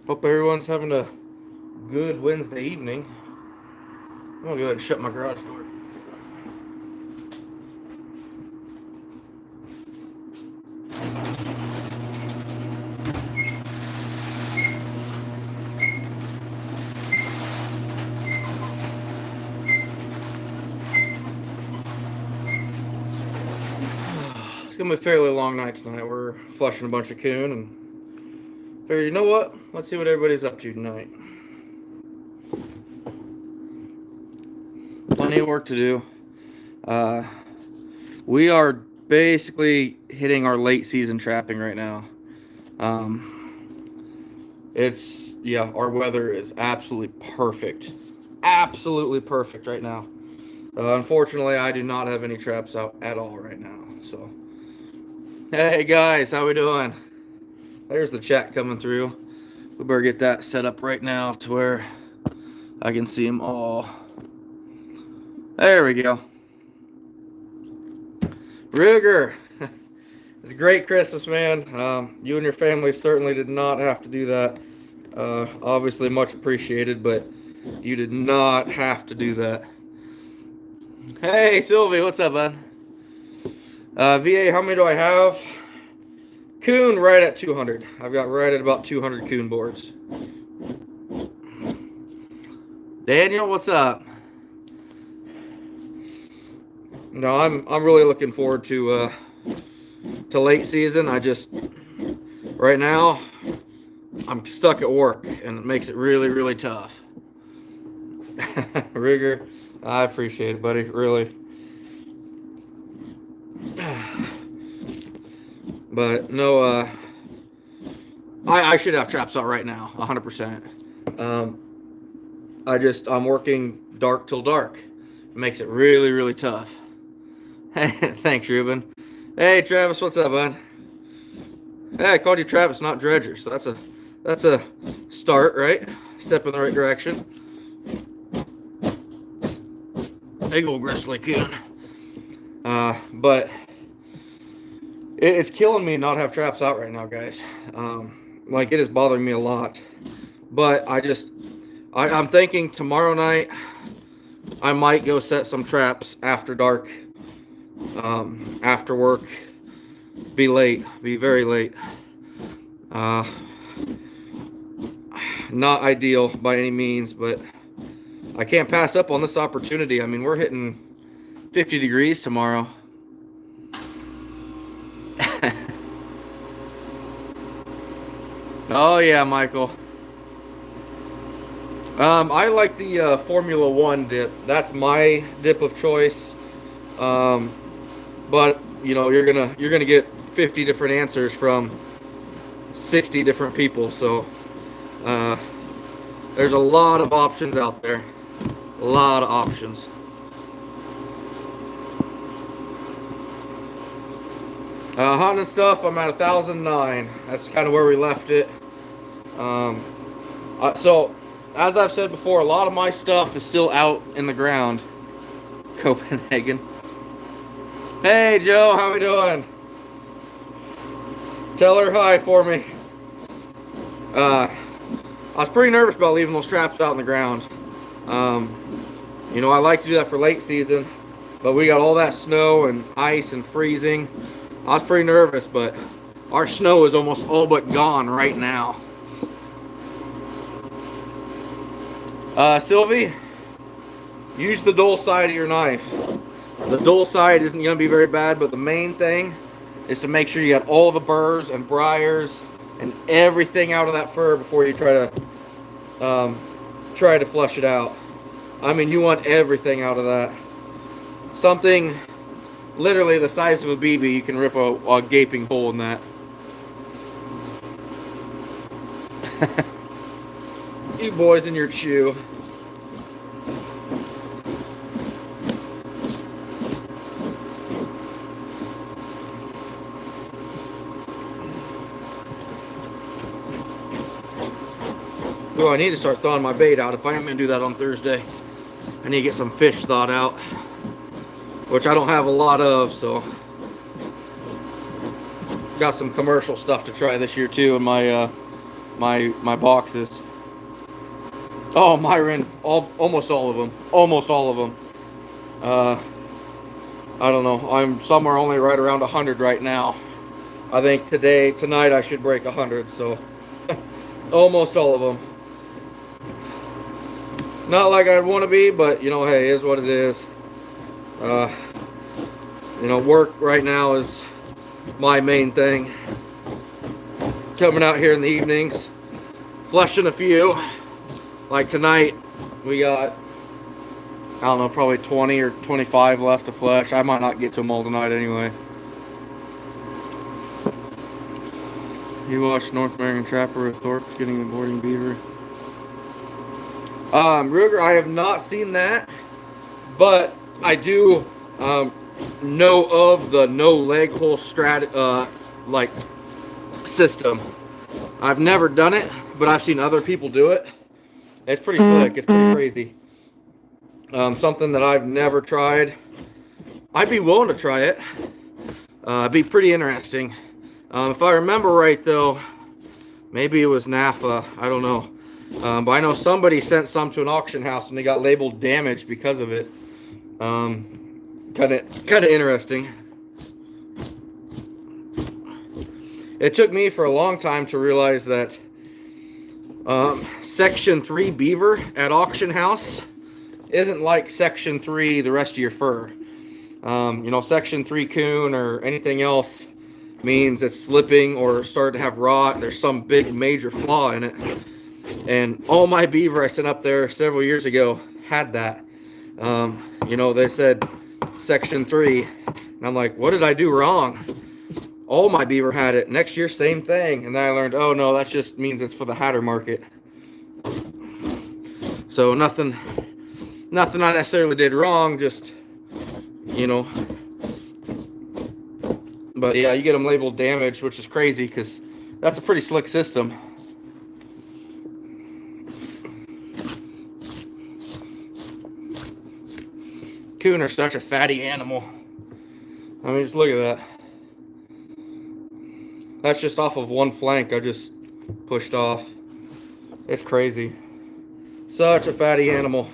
Hope everyone's having a good Wednesday evening. I'm gonna go ahead and shut my garage door. It's gonna be a fairly long night tonight. We're flushing a bunch of coon and figured, you know what? Let's see what everybody's up to tonight. Plenty of work to do. We are basically hitting our late season trapping right now. Our weather is absolutely perfect. Absolutely perfect right now. Unfortunately, I do not have any traps out at all right now. So, hey guys, how we doing? There's the chat coming through. We better get that set up right now to where I can see them all. There we go. Ruger, it's a great Christmas, man. You and your family certainly did not have to do that. Obviously much appreciated, but you did not have to do that. Hey, Sylvie, what's up, bud? VA, how many do I have? Coon right at 200. I've got right at about 200 coon boards. Daniel, what's up? No, I'm really looking forward to late season. Right now I'm stuck at work and it makes it really tough. Rigger, I appreciate it, buddy, really. But no, I should have traps out right now, 100%. I'm working dark till dark. It makes it really tough. Thanks, Ruben. Hey, Travis, what's up, bud? Hey, I called you Travis, not Dredger, so that's a start, right? Step in the right direction. Big old gristly coon. But it's killing me not have traps out right now, guys. Like, it is bothering me a lot. But I'm thinking tomorrow night I might go set some traps after dark. After work, be very late. Not ideal by any means, but I can't pass up on this opportunity. I mean, we're hitting 50 degrees tomorrow. Oh yeah, Michael. I like the Formula 1 dip. That's my dip of choice. But you know, you're gonna get 50 different answers from 60 different people. So there's a lot of options out there. A lot of options. Hunting stuff, I'm at 1,009. That's kind of where we left it. So, as I've said before, a lot of my stuff is still out in the ground. Copenhagen. Hey, Joe, how we doing? Tell her hi for me. I was pretty nervous about leaving those traps out in the ground. You know, I like to do that for late season, but we got all that snow and ice and freezing. I was pretty nervous, but our snow is almost all but gone right now. Sylvie, use the dull side of your knife. The dull side isn't going to be very bad, but the main thing is to make sure you got all the burrs and briars and everything out of that fur before you try to flush it out. I mean, you want everything out of that. Something literally the size of a BB, you can rip a gaping hole in that. You boys in your chew. Oh, I need to start thawing my bait out. If I am going to do that on Thursday, I need to get some fish thawed out, which I don't have a lot of, so got some commercial stuff to try this year too in my my boxes. Oh, Myron, almost all of them. Almost all of them. I don't know. I'm somewhere only right around 100 right now. I think tonight I should break 100. So almost all of them. Not like I'd want to be, but you know, hey, it is what it is. You know, work right now is my main thing. Coming out here in the evenings, flushing a few. Like tonight, we got, I don't know, probably 20 or 25 left to flush. I might not get to them all tonight anyway. You watched North American Trapper with Thorpe's getting a boarding beaver. Ruger, I have not seen that, but I do know of the no leg hole like system. I've never done it, but I've seen other people do it. It's pretty slick. It's pretty crazy. Something that I've never tried. I'd be willing to try it. It'd be pretty interesting. If I remember right, though, maybe it was NAFA. I don't know. But I know somebody sent some to an auction house and they got labeled damaged because of it. Kind of interesting. It took me for a long time to realize that Section 3 Beaver at auction house isn't like Section 3 the rest of your fur. You know, Section 3 Coon or anything else means it's slipping or starting to have rot. There's some big major flaw in it. And all my beaver I sent up there several years ago had that. You know, they said Section 3. And I'm like, what did I do wrong? All my beaver had it. Next year, same thing. And then I learned, oh no, that just means it's for the hatter market. So nothing I necessarily did wrong, just, you know. But yeah, you get them labeled damaged, which is crazy because that's a pretty slick system. Coon are such a fatty animal. I mean, just look at that. That's just off of one flank I just pushed off. It's crazy. Such a fatty animal.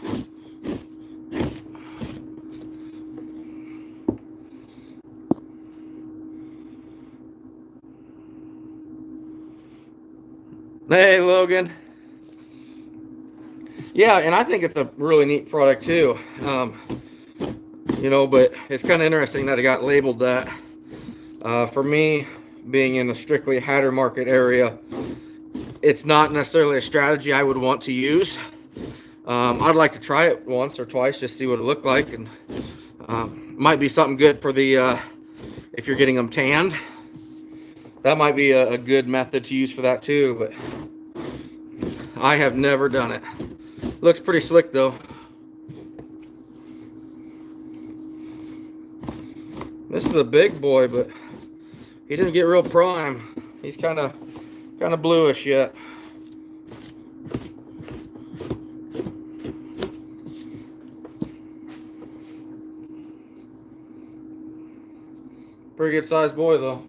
Hey, Logan. Yeah, and I think it's a really neat product too. You know, but it's kind of interesting that it got labeled that. For me, being in a strictly hatter market area, it's not necessarily a strategy I would want to use. I'd like to try it once or twice, just see what it looked like, and might be something good for the if you're getting them tanned. That might be a good method to use for that too, but I have never done it. Looks pretty slick though. This is a big boy, but he didn't get real prime. He's kind of bluish yet. Pretty good sized boy though.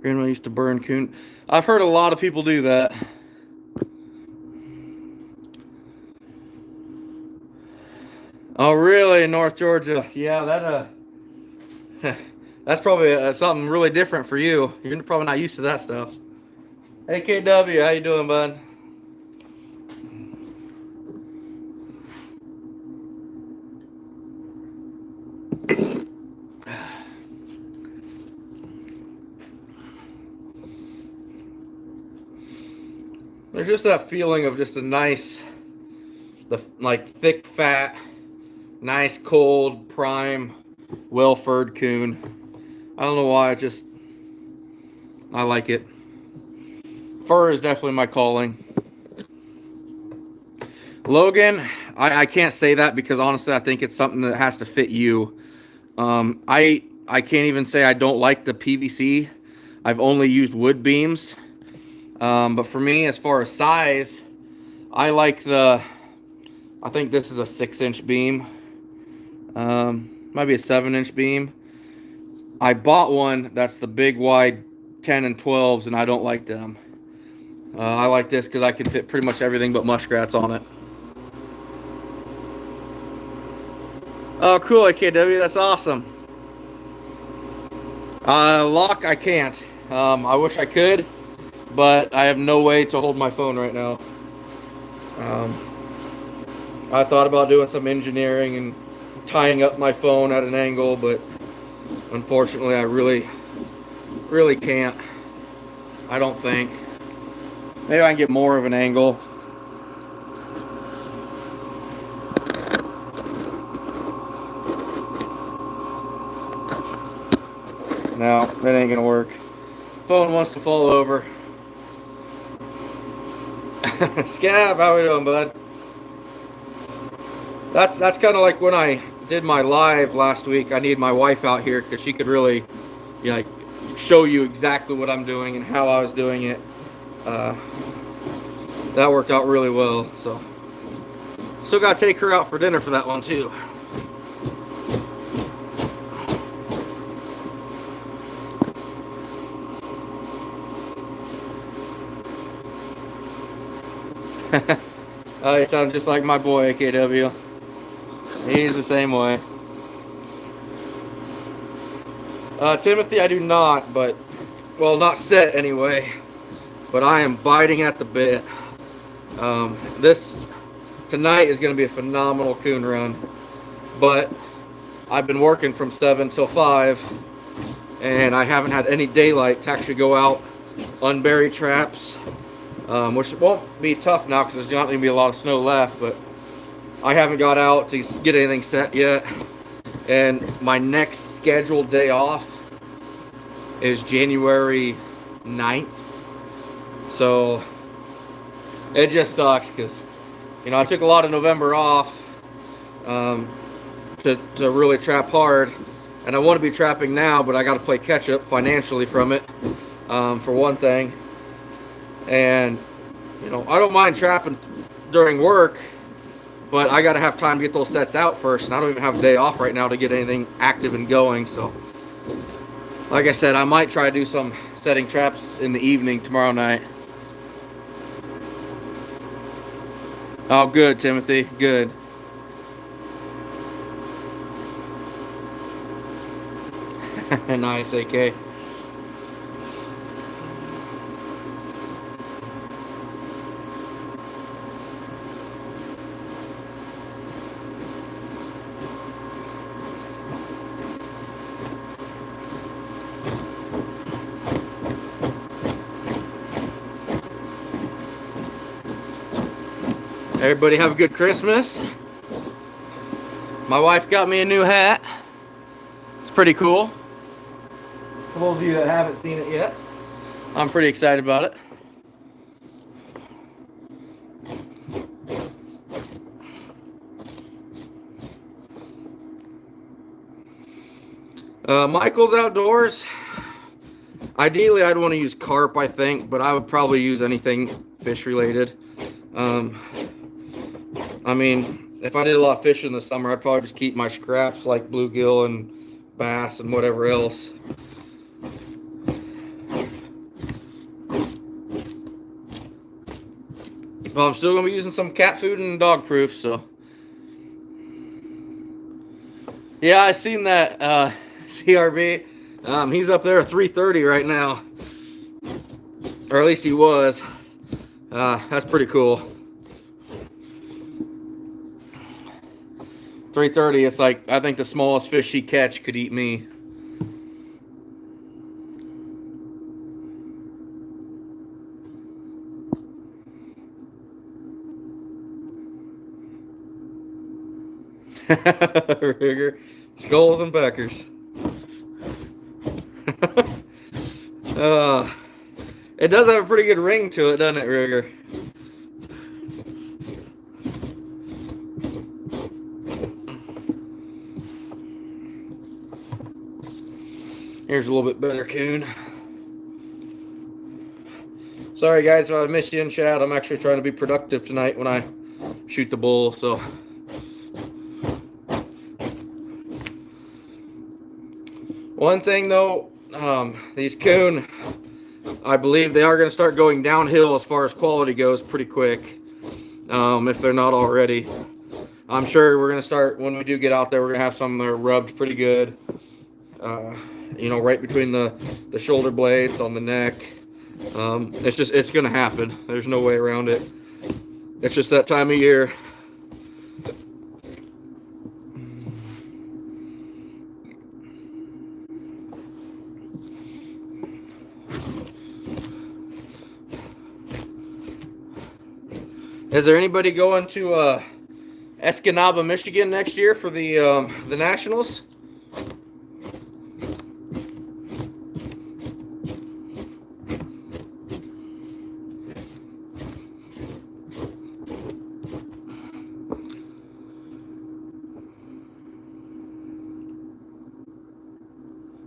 Grandma used to burn coon. I've heard a lot of people do that. Oh, really? North Georgia? Yeah, that that's probably something really different for you. You're probably not used to that stuff. Hey, KW, how you doing, bud? There's just that feeling of just a nice, like thick fat, nice cold prime, well-furred coon. I don't know why, I like it. Fur is definitely my calling. Logan, I can't say that because honestly I think it's something that has to fit you. I can't even say I don't like the PVC. I've only used wood beams. But for me, as far as size, I like I think this is a 6-inch beam. Might be a 7-inch beam. I bought one that's the big wide 10 and 12s, and I don't like them. I like this because I can fit pretty much everything but muskrats on it. Oh, cool, AKW. That's awesome. Lock, I can't. I wish I could, but I have no way to hold my phone right now. I thought about doing some engineering and tying up my phone at an angle, but unfortunately I really can't. I don't think. Maybe I can get more of an angle. No, that ain't gonna work. Phone wants to fall over. Scab, how we doing, bud? That's kind of like when I did my live last week. I need my wife out here because she could really, like, show you exactly what I'm doing and how I was doing it. That worked out really well. So, still gotta take her out for dinner for that one too. You sound just like my boy, AKW. He's the same way. Timothy, I do not, but, well, not set anyway, but I am biting at the bit. This tonight is going to be a phenomenal coon run, but I've been working from 7 till 5, and I haven't had any daylight to actually go out, unbury traps, which won't be tough now because there's not going to be a lot of snow left, but I haven't got out to get anything set yet. And my next scheduled day off is January 9th. So it just sucks because, you know, I took a lot of November off to really trap hard. And I want to be trapping now, but I got to play catch up financially from it, for one thing. And, you know, I don't mind trapping during work, but I got to have time to get those sets out first, and I don't even have a day off right now to get anything active and going. So, like I said, I might try to do some setting traps in the evening tomorrow night. Oh, good, Timothy. Good. Nice, AK. Everybody have a good Christmas. My wife got me a new hat. It's pretty cool. For those of you that haven't seen it yet, I'm pretty excited about it. Michael's Outdoors. Ideally, I'd want to use carp, I think, but I would probably use anything fish related. I mean, if I did a lot of fishing this summer, I'd probably just keep my scraps like bluegill and bass and whatever else. Well, I'm still going to be using some cat food and dog proof, so. Yeah, I seen that CRB. He's up there at 330 right now. Or at least he was. That's pretty cool. 330, it's like, I think the smallest fish he catch could eat me. Rigger, skulls and peckers. It does have a pretty good ring to it, doesn't it, Rigger? Here's a little bit better coon. Sorry guys if I missed you in chat. I'm actually trying to be productive tonight when I shoot the bull, so. One thing though, these coon, I believe they are going to start going downhill as far as quality goes pretty quick, if they're not already. I'm sure we're going to start, when we do get out there, we're going to have some that are rubbed pretty good. You know, right between the shoulder blades, on the neck. It's going to happen. There's no way around it. It's just that time of year. Is there anybody going to Escanaba, Michigan next year for the Nationals?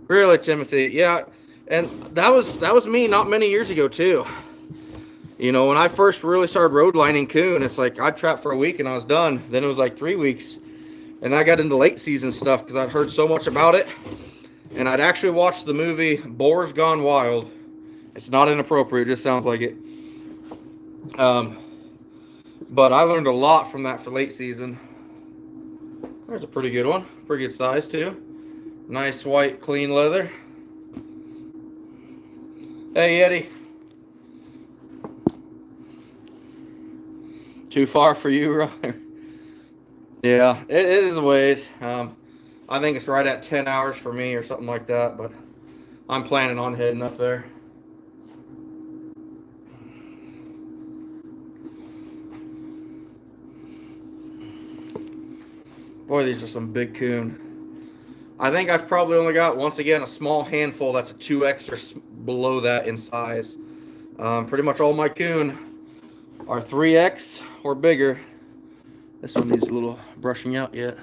Really, Timothy? Yeah, and that was me not many years ago too. You know, when I first really started road lining coon, it's like I'd trap for a week and I was done. Then it was like 3 weeks, and I got into late season stuff because I'd heard so much about it. And I'd actually watched the movie Boars Gone Wild. It's not inappropriate, it just sounds like it. But I learned a lot from that for late season. There's a pretty good one, pretty good size too. Nice white clean leather. Hey Yeti. Too far for you, Ryan? Yeah, it is a ways. I think it's right at 10 hours for me or something like that, but I'm planning on heading up there. Boy, these are some big coon. I think I've probably only got, once again, a small handful that's a 2X or below that in size. Pretty much all my coon are 3X or bigger. This one needs a little brushing out yet.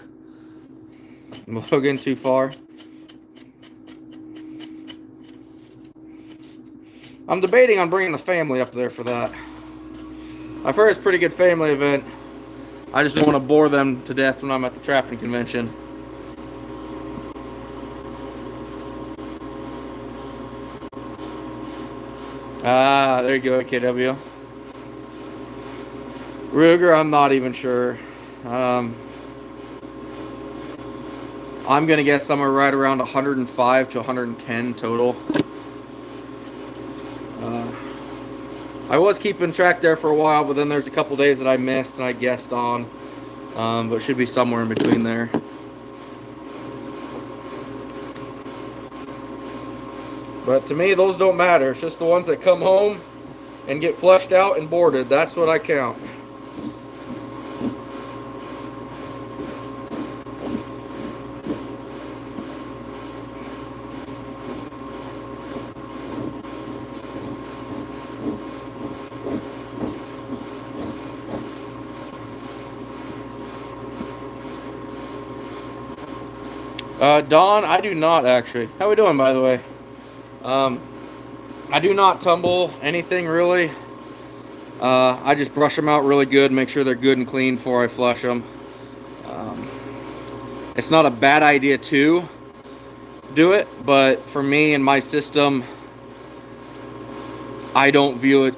I'm not getting too far. I'm debating on bringing the family up there for that. I've heard it's a pretty good family event. I just don't want to bore them to death when I'm at the trapping convention. Ah, there you go, KW. Ruger, I'm not even sure. I'm going to guess somewhere right around 105 to 110 total. I was keeping track there for a while, but then there's a couple days that I missed and I guessed on. But it should be somewhere in between there. But to me, those don't matter. It's just the ones that come home and get flushed out and boarded. That's what I count. Dawn, I do not actually. How we doing, by the way? I do not tumble anything really. I just brush them out really good, make sure they're good and clean before I flush them. It's not a bad idea to do it, but for me and my system, I don't view it.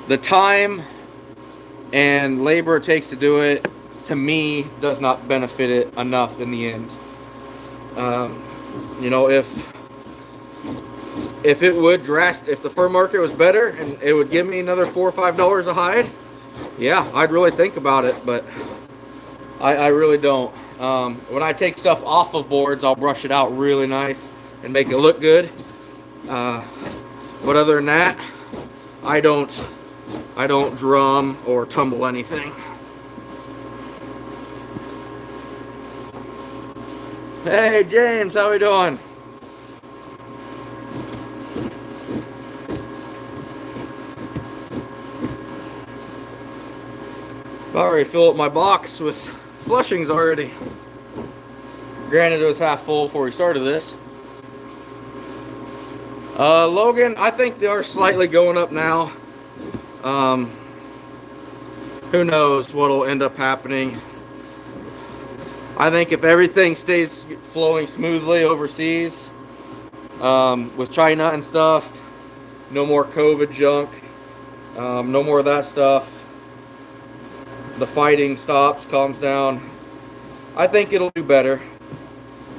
The time and labor it takes to do it, to me, does not benefit it enough in the end. You know, if it would if the fur market was better and it would give me another $4 or $5 a hide, yeah, I'd really think about it, but I really don't. When I take stuff off of boards, I'll brush it out really nice and make it look good. But other than that, I don't drum or tumble anything. Hey James, how we doing? Already fill up my box with flushings already. Granted, it was half full before we started this. Logan, I think they are slightly going up now. Who knows what'll end up happening. I think if everything stays flowing smoothly overseas, with China and stuff, No more COVID junk. No more of that stuff. The fighting stops, calms down. I think it'll do better.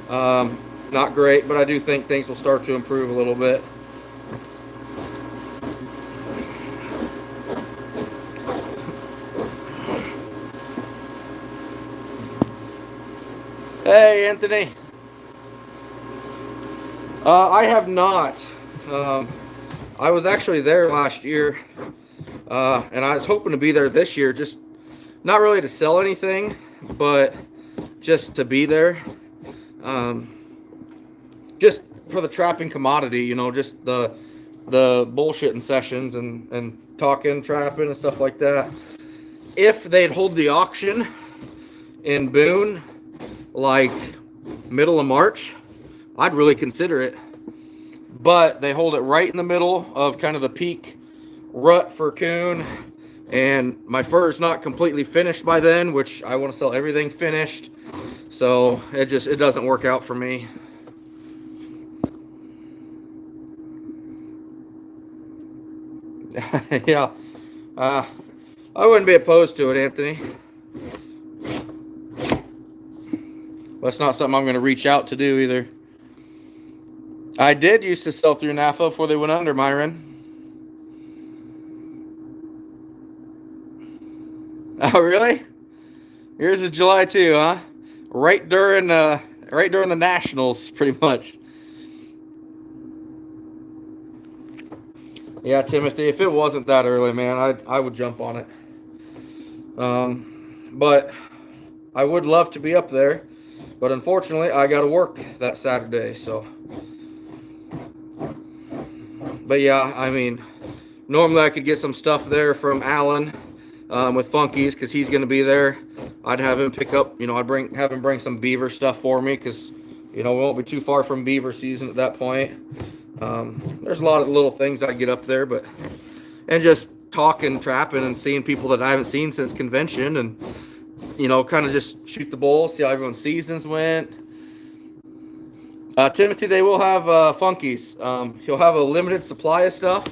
Not great, but I do think things will start to improve a little bit. Hey, Anthony. I have not. I was actually there last year, and I was hoping to be there this year, just not really to sell anything, but just to be there. Just for the trapping commodity, you know, just the bullshitting sessions and talking, trapping and stuff like that. If they'd hold the auction in Boone, like middle of March, I'd really consider it. But they hold it right in the middle of kind of the peak rut for coon, and my fur is not completely finished by then, which I want to sell everything finished. So it doesn't work out for me. Yeah, I wouldn't be opposed to it, Anthony. That's not something I'm going to reach out to do either. I did used to sell through NAFA before they went under, Myron. Oh, really? Yours is July too, huh? Right during the Nationals, pretty much. Yeah, Timothy, if it wasn't that early, man, I would jump on it. But I would love to be up there, but unfortunately, I got to work that Saturday, so. But yeah, I mean, normally I could get some stuff there from Alan with Funkies, because he's going to be there. I'd have him pick up, you know, have him bring some Beaver stuff for me, because, you know, we won't be too far from Beaver season at that point. There's a lot of little things I'd get up there, and just talking, trapping, and seeing people that I haven't seen since convention, and, you know, kind of just shoot the bull, see how everyone's seasons went. Timothy, they will have Funkies. He'll have a limited supply of stuff,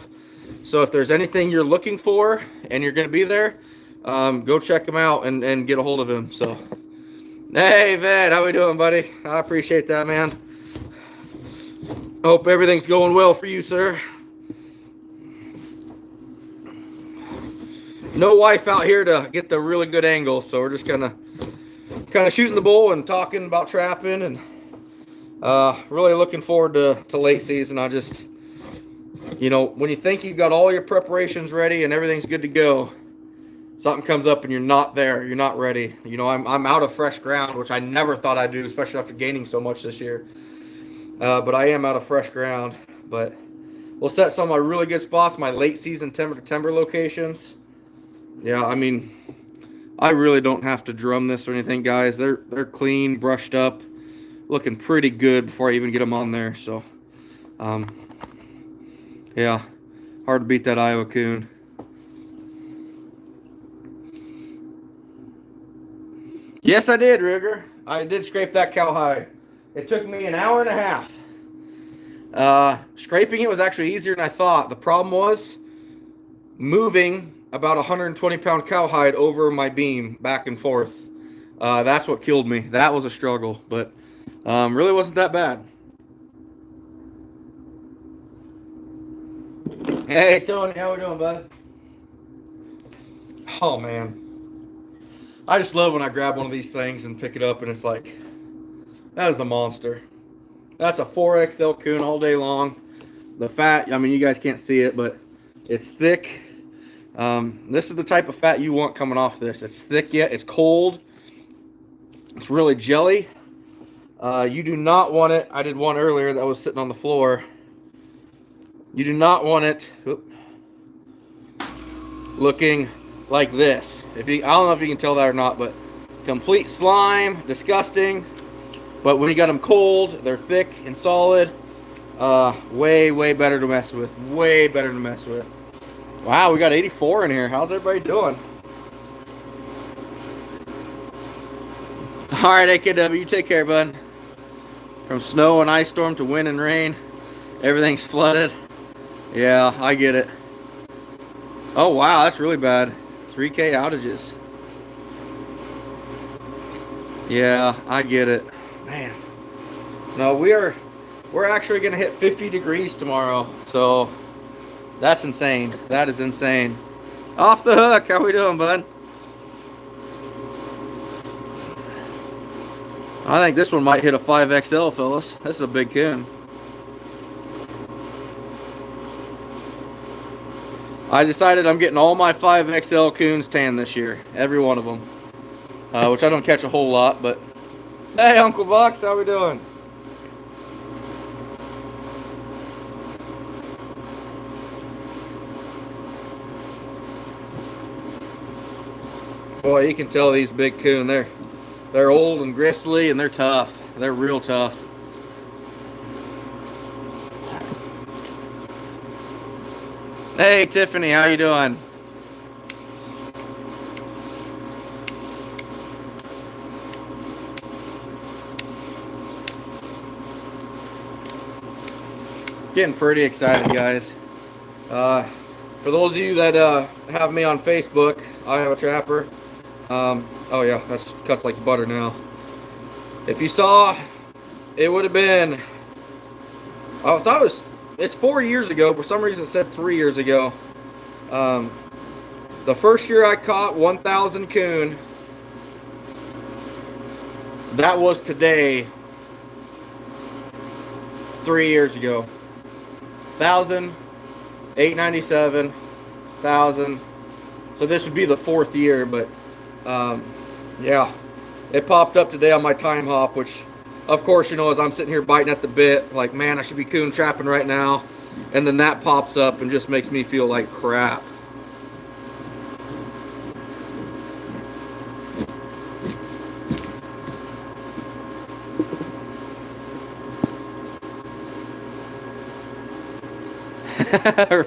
so if there's anything you're looking for and you're going to be there, go check him out and get a hold of him. So, hey, Ved, how we doing, buddy? I appreciate that, man. Hope everything's going well for you, sir. No wife out here to get the really good angle, so we're just kind of shooting the bull and talking about trapping, and really looking forward to late season. I just, you know, when you think you've got all your preparations ready and everything's good to go, something comes up and you're not there, you're not ready. You know, I'm out of fresh ground, which I never thought I'd do, especially after gaining so much this year. But I am out of fresh ground. But we'll set some of my really good spots, my late season timber locations. Yeah, I mean, I really don't have to drum this or anything, guys. They're clean, brushed up, looking pretty good before I even get them on there. So, yeah, hard to beat that Iowa coon. Yes, I did, Rigger. I did scrape that cowhide. It took me an hour and a half. Scraping it was actually easier than I thought. The problem was moving about 120-pound cowhide over my beam back and forth. That's what killed me. That was a struggle, but really wasn't that bad. Hey, Tony, how we doing, bud? Oh, man. I just love when I grab one of these things and pick it up, and it's like, that is a monster. That's a 4XL coon all day long. The fat, I mean, you guys can't see it, but it's thick. This is the type of fat you want coming off this. It's thick yet, it's cold. It's really jelly. You do not want it. I did one earlier that was sitting on the floor. You do not want it looking like this. I don't know if you can tell that or not, but complete slime, disgusting. But when you got them cold, they're thick and solid. Way better to mess with. Way better to mess with. Wow, we got 84 in here. How's everybody doing? All right, AKW, you take care, bud. From snow and ice storm to wind and rain, everything's flooded. Yeah, I get it. Oh wow, that's really bad. 3K outages. Yeah, I get it. Man. No, we're actually gonna hit 50 degrees tomorrow. So that's insane. That is insane. Off the hook. How we doing, bud? I think this one might hit a 5XL, fellas. This is a big coon. I decided I'm getting all my 5XL coons tan this year. Every one of them. Which I don't catch a whole lot, but... Hey, Uncle Bucks, how we doing? Boy, you can tell these big coon, they're old and gristly and they're tough. They're real tough. Hey, Tiffany, how you doing? Getting pretty excited, guys. For those of you that have me on Facebook, Iowa Trapper. Oh yeah, that cuts like butter now. If you saw, it would have been. I thought it's 4 years ago. For some reason, it said 3 years ago. The first year I caught 1,000 coon. That was today. 3 years ago. 1,000, 897, 1,000. So this would be the 4th year, but yeah, it popped up today on my time hop, which, of course, you know, as I'm sitting here biting at the bit, like, man, I should be coon trapping right now, and then that pops up and just makes me feel like crap.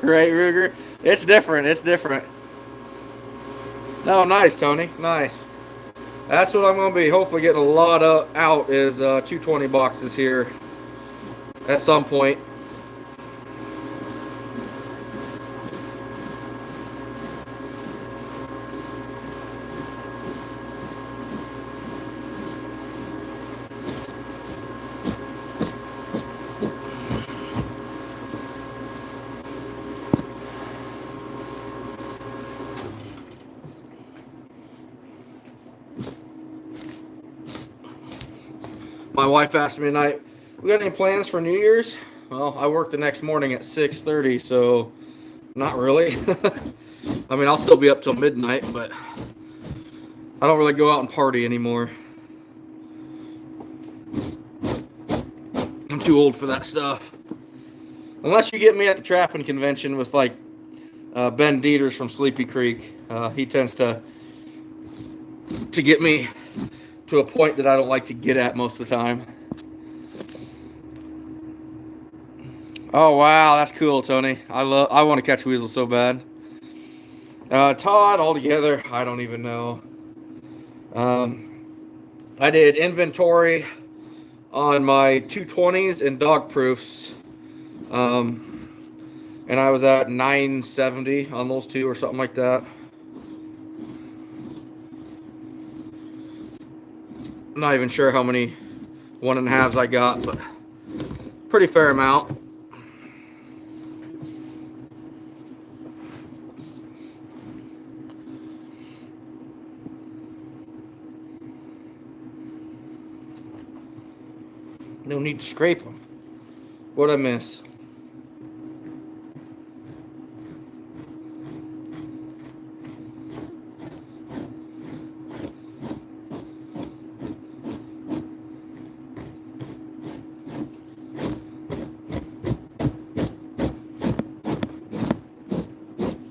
Right, Ruger? It's different. It's different. No, nice, Tony. Nice. That's what I'm going to be hopefully getting a lot of out is 220 boxes here at some point. My wife asked me tonight, we got any plans for New Year's? Well, I work the next morning at 6:30, so not really. I mean, I'll still be up till midnight, but I don't really go out and party anymore. I'm too old for that stuff. Unless you get me at the trapping convention with, like, Ben Dieters from Sleepy Creek. He tends to get me to a point that I don't like to get at most of the time. Oh wow, that's cool, Tony. I want to catch weasel so bad. Todd, altogether, I don't even know. I did inventory on my 220s and dog proofs. And I was at 970 on those two or something like that. I'm not even sure how many 1.5s I got, but pretty fair amount. No need to scrape them. What'd I miss?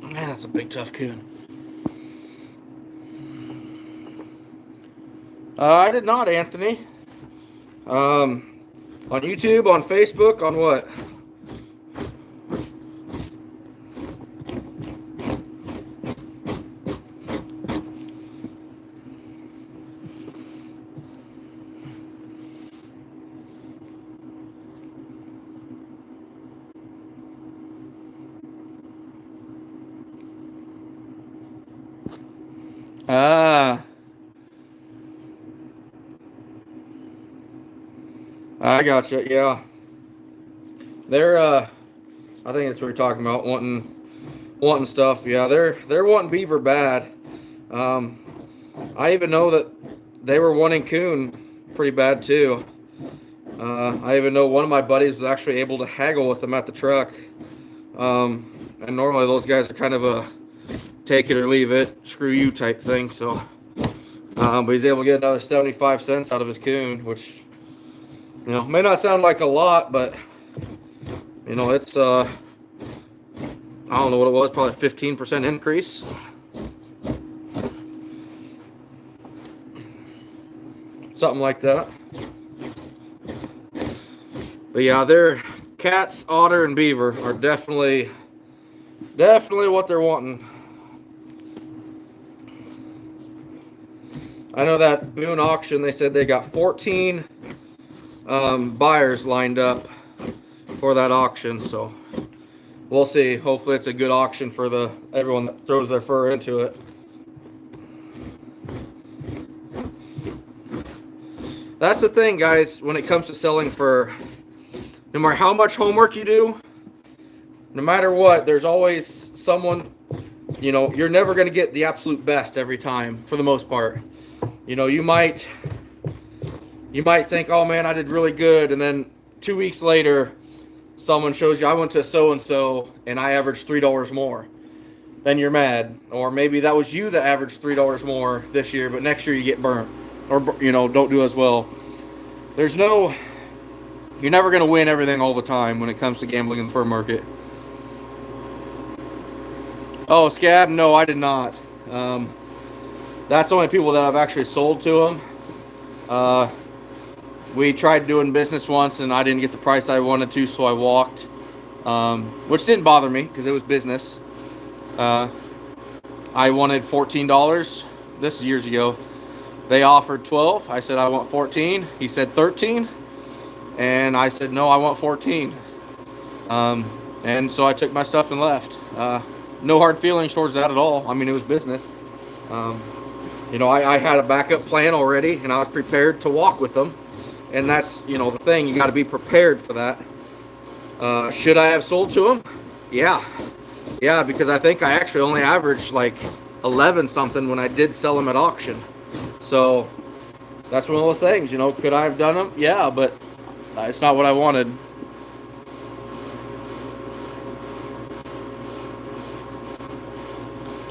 Man, that's a big tough coon. I did not, Anthony. On YouTube, on Facebook, on what? Ah, I gotcha. Yeah, they're I think that's what we're talking about, wanting stuff. Yeah, they're wanting Beaver bad. Um, I even know that they were wanting Coon pretty bad too. I even know one of my buddies was actually able to haggle with them at the truck. And normally those guys are kind of a take it or leave it, screw you type thing. So, but he's able to get another 75 cents out of his Coon, which, may not sound like a lot, but, it's, I don't know what it was, probably 15% increase. Something like that. But yeah, they're cats, otter, and beaver are definitely what they're wanting. I know that Boone auction, they said they got 14 buyers lined up for that auction, so we'll see. Hopefully it's a good auction for everyone that throws their fur into it. That's the thing, guys, when it comes to selling fur. No matter how much homework you do, no matter what, there's always someone, you're never going to get the absolute best every time, for the most part. You might think, oh man, I did really good, and then 2 weeks later, someone shows you, I went to so-and-so, and I averaged $3 more. Then you're mad. Or maybe that was you that averaged $3 more this year, but next year you get burnt. Or, don't do as well. You're never going to win everything all the time when it comes to gambling in the fur market. Oh, Scab? No, I did not. That's the only people that I've actually sold to them. We tried doing business once, and I didn't get the price I wanted to, so I walked. Which didn't bother me, because it was business. I wanted $14. This is years ago. They offered 12. I said I want 14. He said 13. And I said, no, I want 14. And so I took my stuff and left. No hard feelings towards that at all. I mean, it was business. I had a backup plan already, and I was prepared to walk with them. And that's, the thing. You got to be prepared for that. Should I have sold to them? Yeah. Yeah, because I think I actually only averaged like 11 something when I did sell them at auction. So that's one of those things, could I have done them? Yeah, but it's not what I wanted.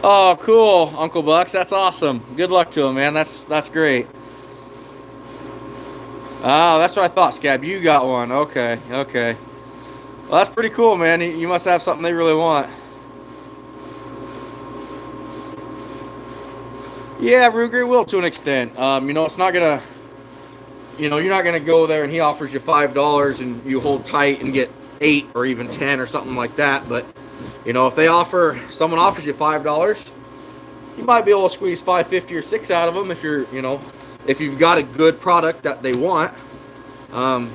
Oh, cool, Uncle Bucks. That's awesome. Good luck to him, man. That's great. Oh, that's what I thought, Scab. You got one. Okay. Well, that's pretty cool, man. You must have something they really want. Yeah, Ruger will to an extent. It's not gonna, you're not gonna go there and he offers you $5 and you hold tight and get 8 or even 10 or something like that. But if someone offers you $5, you might be able to squeeze $5.50 or $6 out of them if you're, if you've got a good product that they want. And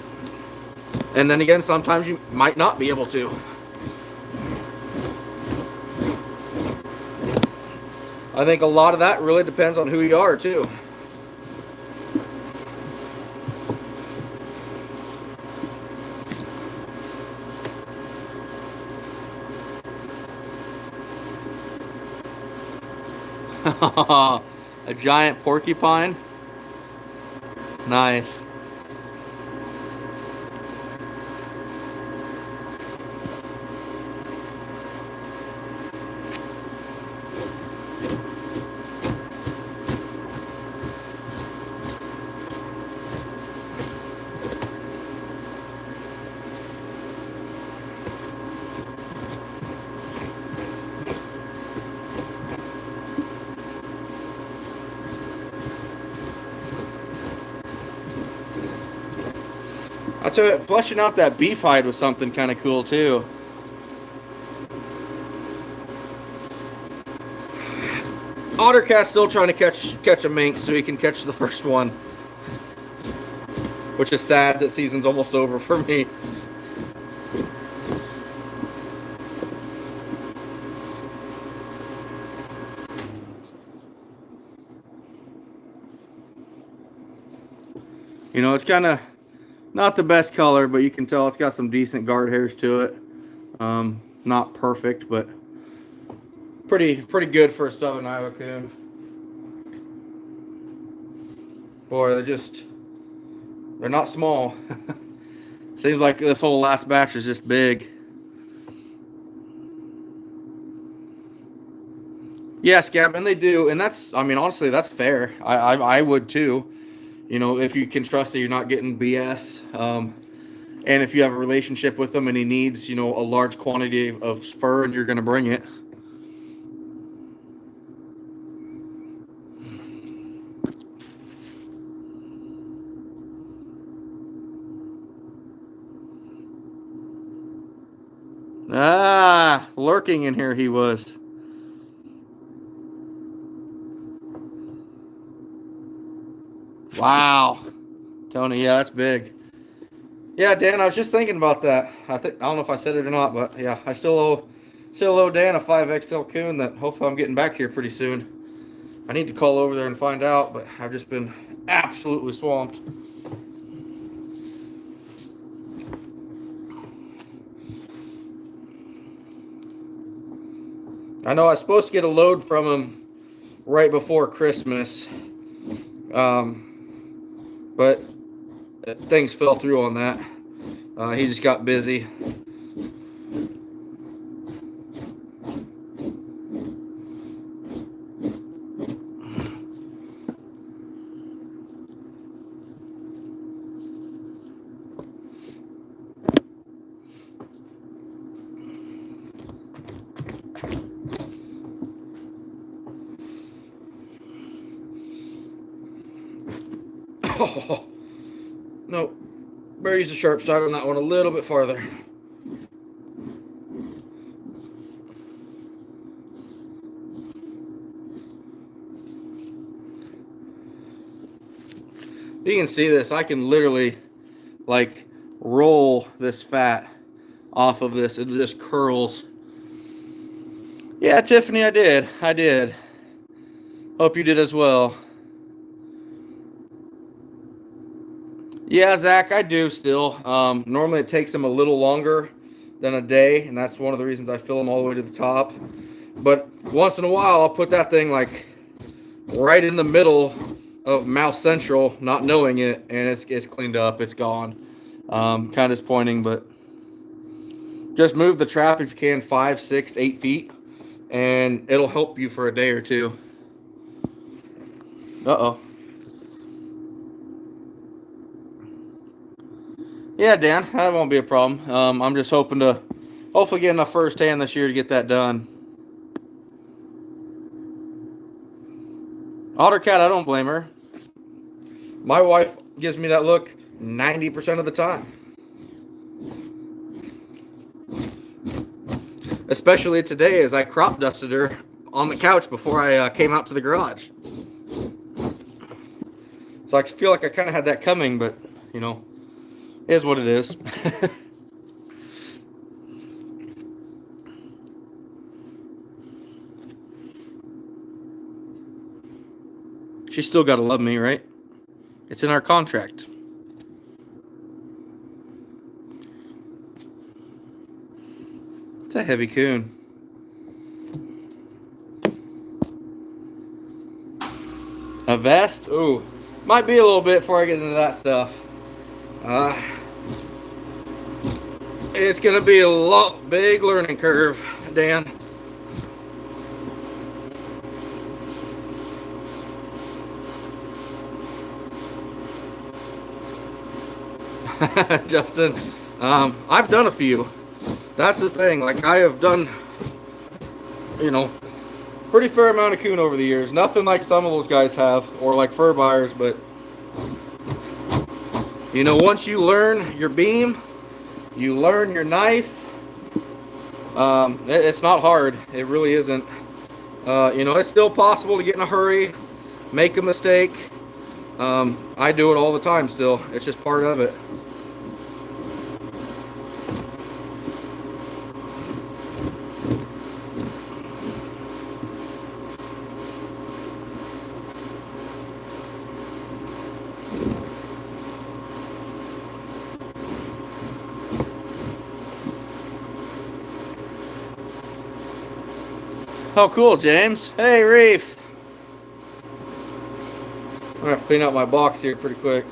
then again, sometimes you might not be able to. I think a lot of that really depends on who you are, too. A giant porcupine? Nice. I tell you, fleshing out that beef hide was something kind of cool too. Ottercat's still trying to catch a mink so he can catch the first one, which is sad that season's almost over for me. You know, it's kind of not the best color, but you can tell it's got some decent guard hairs to it. Not perfect, but pretty good for a Southern Iowa coon. Boy, they're not small. Seems like this whole last batch is just big. Yes, Gavin, they do, and that's, I mean, honestly, that's fair. I would too. You know, if you can trust that you're not getting BS, and if you have a relationship with him and he needs, you know, a large quantity of fur, and you're going to bring it. Ah, lurking in here he was. Wow. Tony, yeah, that's big. Yeah, Dan, I was just thinking about that. I don't know if I said it or not, but yeah, I still owe Dan a 5XL coon that hopefully I'm getting back here pretty soon. I need to call over there and find out, but I've just been absolutely swamped. I know I was supposed to get a load from him right before Christmas, but things fell through on that. He just got busy. Oh, no, better use the sharp side on that one a little bit farther. You can see this. I can literally like roll this fat off of this. It just curls. Yeah, Tiffany, I did. Hope you did as well. Yeah, Zach, I do still. Normally it takes them a little longer than a day, and that's one of the reasons I fill them all the way to the top. But once in a while, I'll put that thing like right in the middle of Mouth Central, not knowing it, and it's cleaned up. It's gone. Kind of disappointing, but just move the trap if you can 5, 6, 8 feet, and it'll help you for a day or two. Uh-oh. Yeah, Dan, that won't be a problem. I'm just hoping to hopefully get enough first hand this year to get that done. Ottercat, I don't blame her. My wife gives me that look 90% of the time. Especially today as I crop dusted her on the couch before I came out to the garage. So I feel like I kind of had that coming, but, you know, it is what it is. She's still got to love me, right? It's in our contract. It's a heavy coon. A vest? Ooh, might be a little bit before I get into that stuff. It's gonna be a big learning curve, Dan. Justin, I've done a few. That's the thing. Like, I have done, you know, pretty fair amount of coon over the years. Nothing like some of those guys have, or like fur buyers, but you know, once you learn your beam, you learn your knife. It's not hard. It really isn't. You know, it's still possible to get in a hurry, make a mistake. I do it all the time still. It's just part of it. Oh, cool, James. Hey, Reef. I'm gonna have to clean out my box here pretty quick.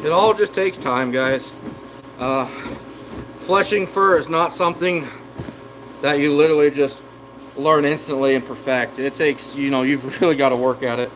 It all just takes time, guys. Fleshing fur is not something that you literally just learn instantly and perfect. It takes, you know, you've really got to work at it.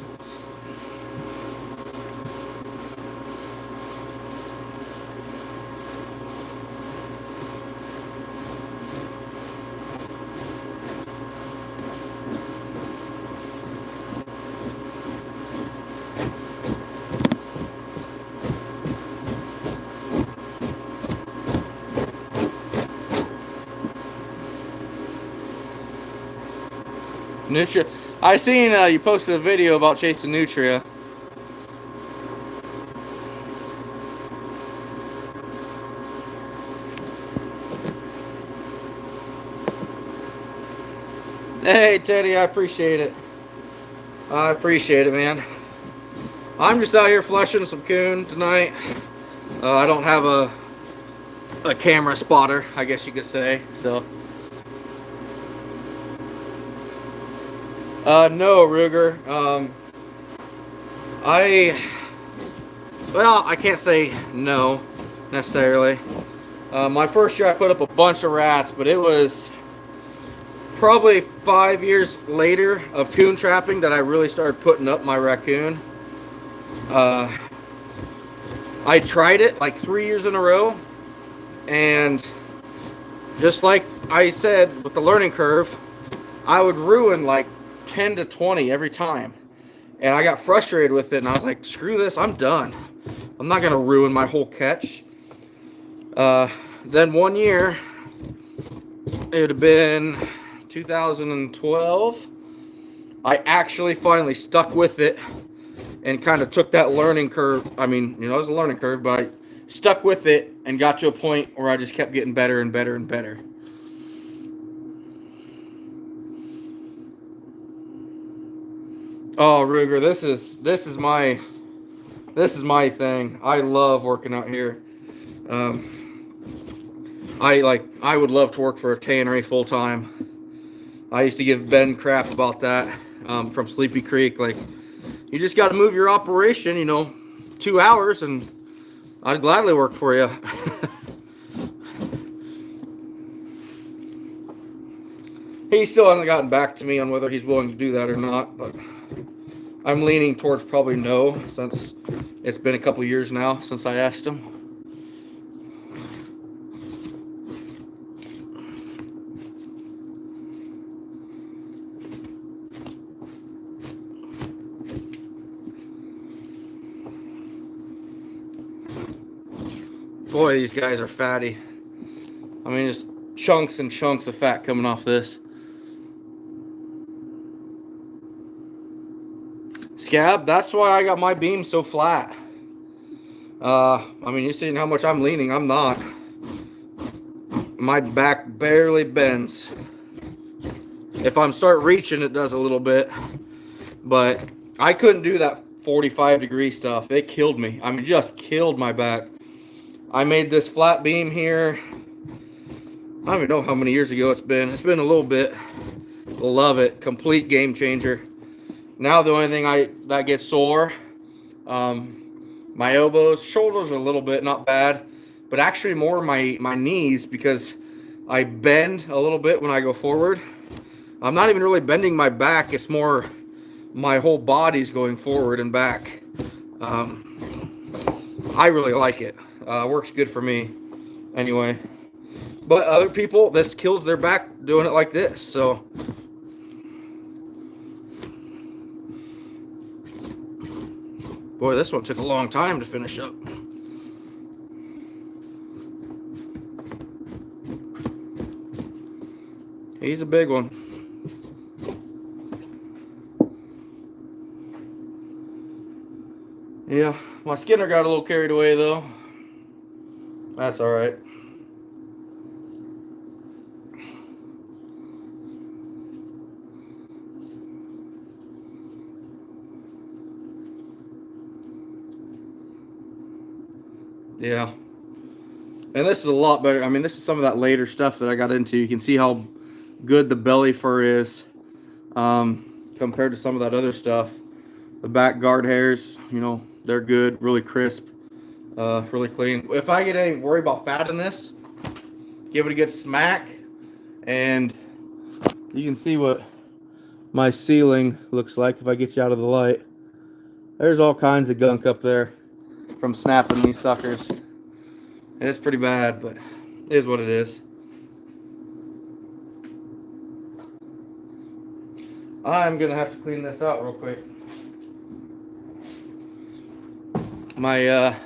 Nutria. I seen you posted a video about chasing nutria. Hey Teddy, I appreciate it. I appreciate it, man. I'm just out here fleshing some coon tonight. I don't have a camera spotter, I guess you could say. So. No, Ruger. Well, I can't say no necessarily. My first year I put up a bunch of rats, but it was probably 5 years later of coon trapping that I really started putting up my raccoon. I tried it like 3 years in a row, and just like I said with the learning curve, I would ruin like 10 to 20 every time, and I got frustrated with it, and I was like, screw this, I'm done. I'm not gonna ruin my whole catch. Then one year, it would have been 2012, I actually finally stuck with it and kind of took that learning curve. I mean, you know, it was a learning curve, but I stuck with it and got to a point where I just kept getting better and better and better. Oh, Ruger, this is my thing. I love working out here. I would love to work for a tannery full time. I used to give Ben crap about that from Sleepy Creek. Like, you just got to move your operation, you know, 2 hours, and I'd gladly work for you. He still hasn't gotten back to me on whether he's willing to do that or not, but I'm leaning towards probably no, since it's been a couple years now since I asked him. Boy, these guys are fatty. I mean, just chunks and chunks of fat coming off this. Scab, that's why I got my beam so flat. I mean, you're seeing how much I'm leaning. I'm not. My back barely bends. If I'm start reaching, it does a little bit. But I couldn't do that 45-degree stuff. It killed me. I mean, just killed my back. I made this flat beam here. I don't even know how many years ago it's been. It's been a little bit. Love it. Complete game changer. Now the only thing that gets sore, my elbows, shoulders a little bit, not bad, but actually more my knees, because I bend a little bit when I go forward. I'm not even really bending my back. It's more my whole body's going forward and back. I really like it. Works good for me anyway. But other people, this kills their back doing it like this. So boy, this one took a long time to finish up. He's a big one. Yeah, my Skinner got a little carried away though. That's all right. Yeah. And this is a lot better. I mean, this is some of that later stuff that I got into. You can see how good the belly fur is compared to some of that other stuff. The back guard hairs, you know, they're good, really crisp, really clean. If I get any worry about fat in this, give it a good smack, and you can see what my ceiling looks like if I get you out of the light. There's all kinds of gunk up there from snapping these suckers. It's pretty bad, but it is what it is. I'm gonna have to clean this out real quick. My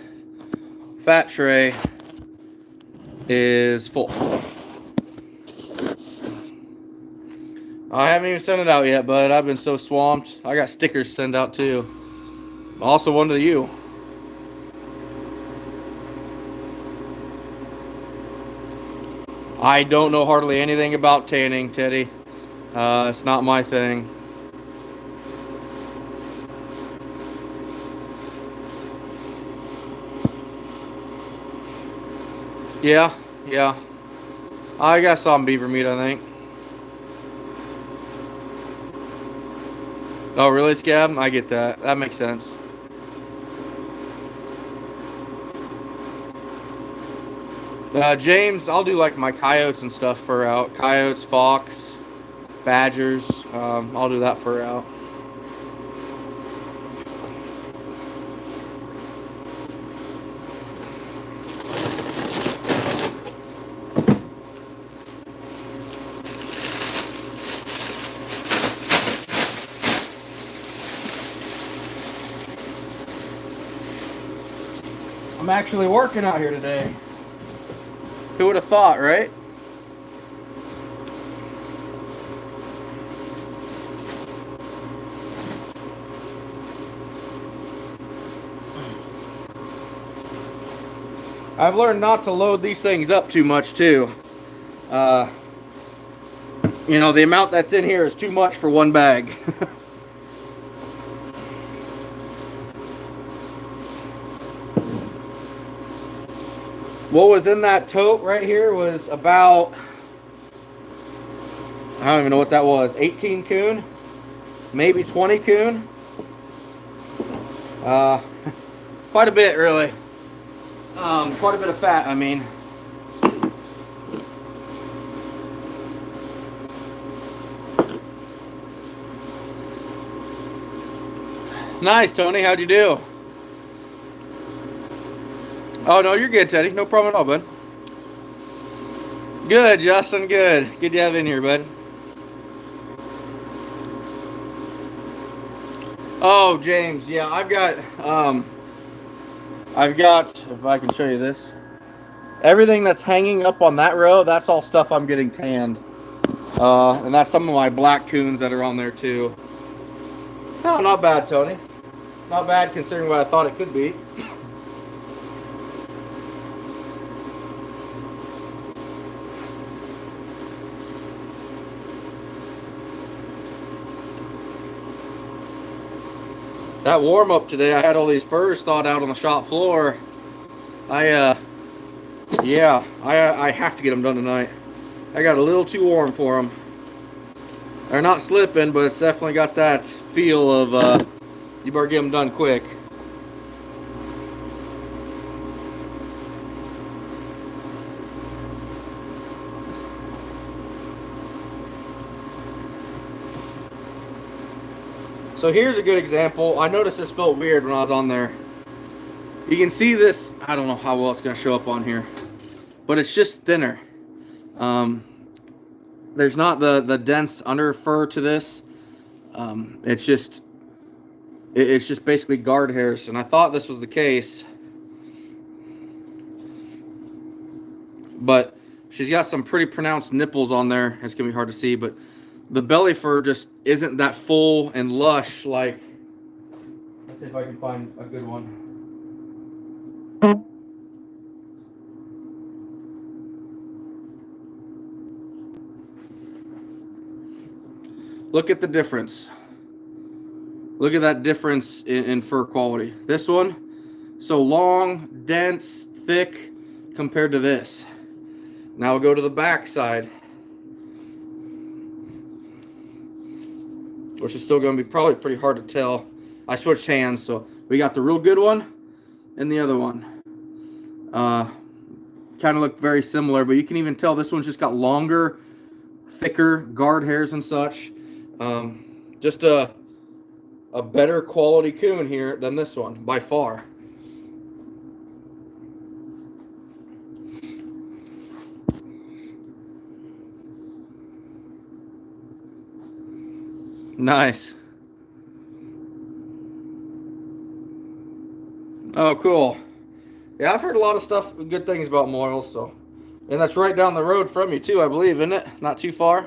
fat tray is full. I haven't even sent it out yet, but I've been so swamped. I got stickers to send out too. Also one to you. I don't know hardly anything about tanning, Teddy. It's not my thing. Yeah. I got some beaver meat, I think. Oh, really, Scab? I get that. That makes sense. James, I'll do like my coyotes and stuff fur out. Coyotes, fox, badgers. I'll do that fur out. I'm actually working out here today. Who would have thought, right? I've learned not to load these things up too much too. You know, the amount that's in here is too much for one bag. What was in that tote right here was about, I don't even know what that was, 18 coon, maybe 20 coon. Quite a bit, really. Quite a bit of fat, I mean. Nice, Tony. How'd you do? Oh, no, you're good, Teddy. No problem at all, bud. Good, Justin. Good. Good to have in here, bud. Oh, James. Yeah, I've got, if I can show you this, everything that's hanging up on that row, that's all stuff I'm getting tanned. And that's some of my black coons that are on there, too. No, not bad, Tony. Not bad considering what I thought it could be. That warm-up today, I had all these furs thawed out on the shop floor. I have to get them done tonight. I got a little too warm for them. They're not slipping, but it's definitely got that feel of, you better get them done quick. So here's a good example. I noticed this felt weird when I was on there. You can see this, I don't know how well it's going to show up on here, but it's just thinner. There's not the dense under fur to this. It's just basically guard hairs, and I thought this was the case. But she's got some pretty pronounced nipples on there. It's going to be hard to see, but the belly fur just isn't that full and lush like, let's see if I can find a good one. Look at the difference. Look at that difference in fur quality. This one, so long, dense, thick, compared to this. Now we'll go to the back side, which is still going to be probably pretty hard to tell. I switched hands, so we got the real good one and the other one. Kind of look very similar, but you can even tell this one's just got longer, thicker guard hairs and such. Just a better quality coon here than this one by far. Nice. Oh, cool. Yeah, I've heard a lot of stuff, good things about Moyles, so. And that's right down the road from you too, I believe, isn't it? Not too far.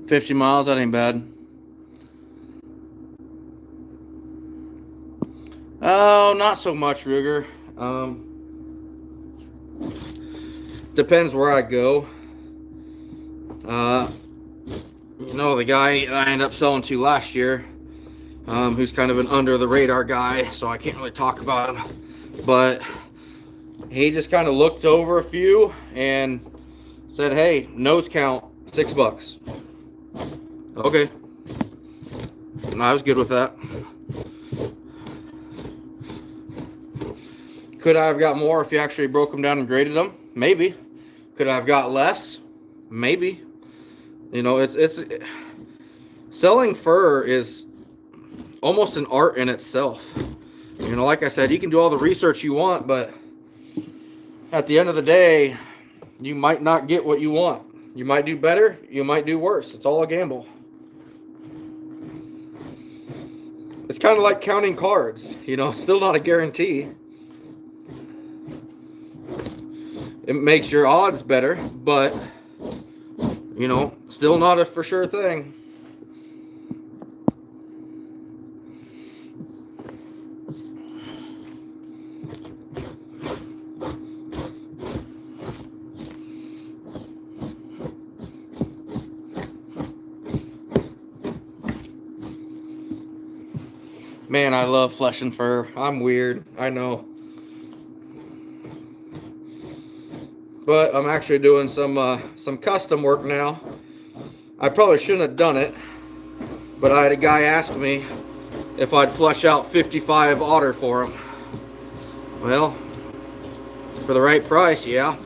$50 miles, that ain't bad. Oh, not so much, Ruger. Depends where I go. You know, the guy I ended up selling to last year, who's kind of an under the radar guy, so I can't really talk about him. But he just kind of looked over a few and said, hey, nose count, $6. Okay. I was good with that. Could I have got more if you actually broke them down and graded them? Maybe. Could I have got less? Maybe. You know, it's selling fur is almost an art in itself. You know, like I said, you can do all the research you want, but at the end of the day, you might not get what you want. You might do better, you might do worse. It's all a gamble. It's kind of like counting cards, you know, still not a guarantee. It makes your odds better, but, you know, still not a for sure thing. Man, I love flesh and fur. I'm weird, I know. But I'm actually doing some custom work now. I probably shouldn't have done it, but I had a guy ask me if I'd flesh out 55 otter for him. Well, for the right price, yeah.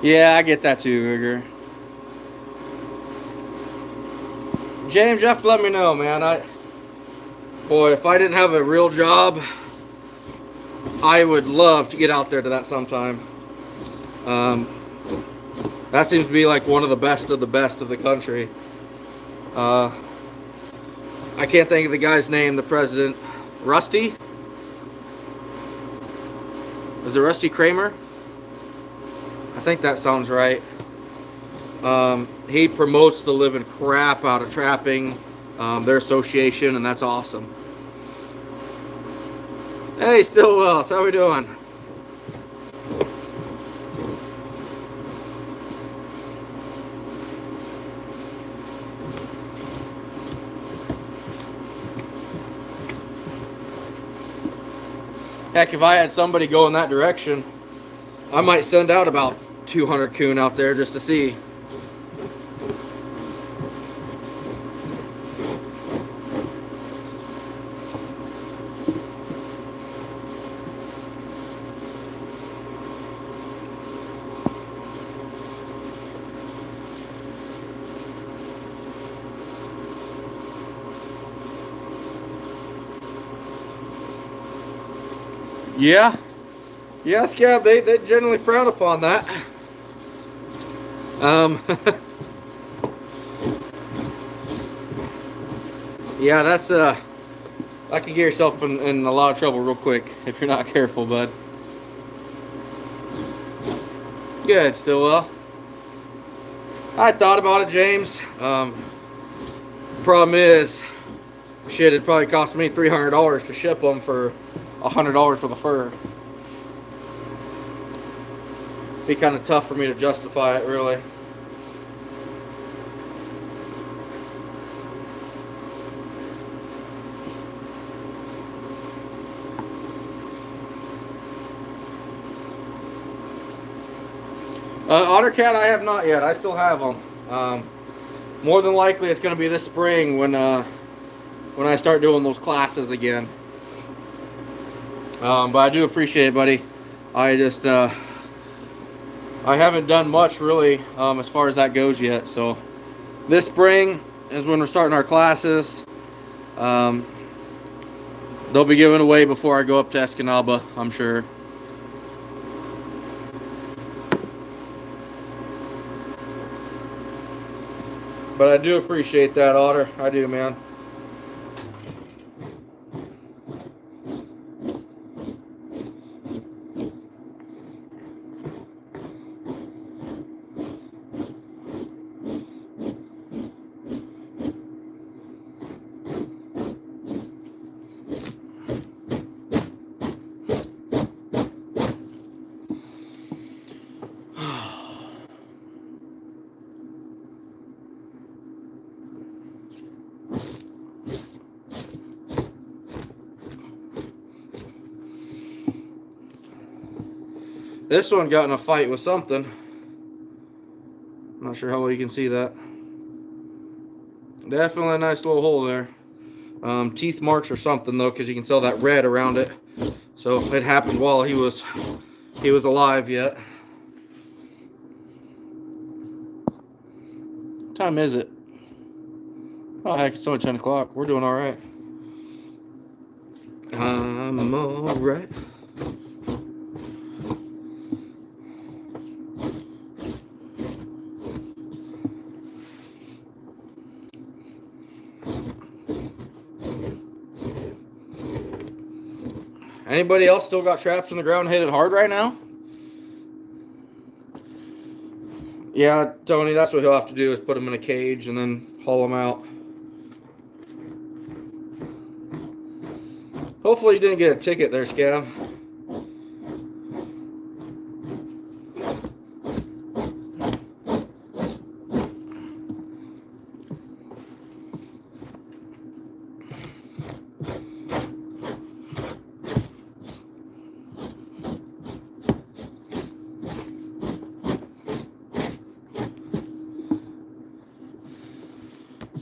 Yeah, I get that too, Ruger. James, you have to let me know, man. Boy, if I didn't have a real job, I would love to get out there to that sometime. That seems to be like one of the best of the country. I can't think of the guy's name, the president. Rusty? Is it Rusty Kramer? I think that sounds right. He promotes the living crap out of trapping, their association, and that's awesome. Hey, Stillwell, how we doing? Heck, if I had somebody go in that direction, I might send out about 200 coon out there just to see. Yeah. Yeah, Scab, they generally frown upon that. Yeah, that's that can get yourself in a lot of trouble real quick if you're not careful, bud. Good, Stillwell. I thought about it, James. Problem is, shit, it'd probably cost me $300 to ship them for $100 for the fur. Be kind of tough for me to justify it, really. Otter cat, I have not yet. I still have them. More than likely, it's going to be this spring when I start doing those classes again. But I do appreciate it, buddy. I just I haven't done much really as far as that goes yet. So this spring is when we're starting our classes. They'll be given away before I go up to Escanaba, I'm sure. But I do appreciate that, Otter. I do, man. This one got in a fight with something. I'm not sure how well you can see that. Definitely a nice little hole there. Teeth marks or something though, because you can tell that red around it. So it happened while he was alive yet. What time is it? Oh heck, it's only 10 o'clock. We're doing all right. I'm all right. Anybody else still got traps in the ground hit it hard right now? Yeah, Tony, that's what he'll have to do is put them in a cage and then haul them out. Hopefully you didn't get a ticket there, Scab.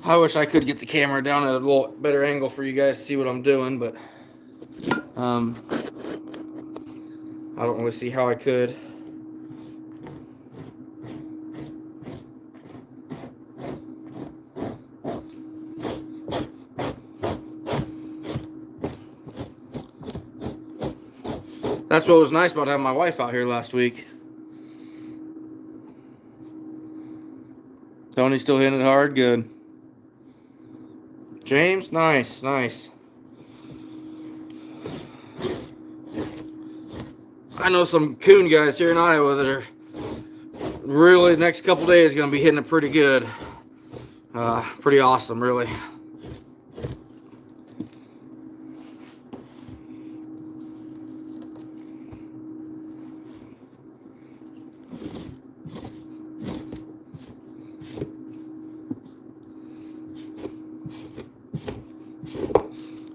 I wish I could get the camera down at a little better angle for you guys to see what I'm doing, but I don't really see how I could. That's what was nice about having my wife out here last week. Tony's still hitting it hard, good. James, nice, nice. I know some coon guys here in Iowa that are really, the next couple days going to be hitting it pretty good. Pretty awesome, really.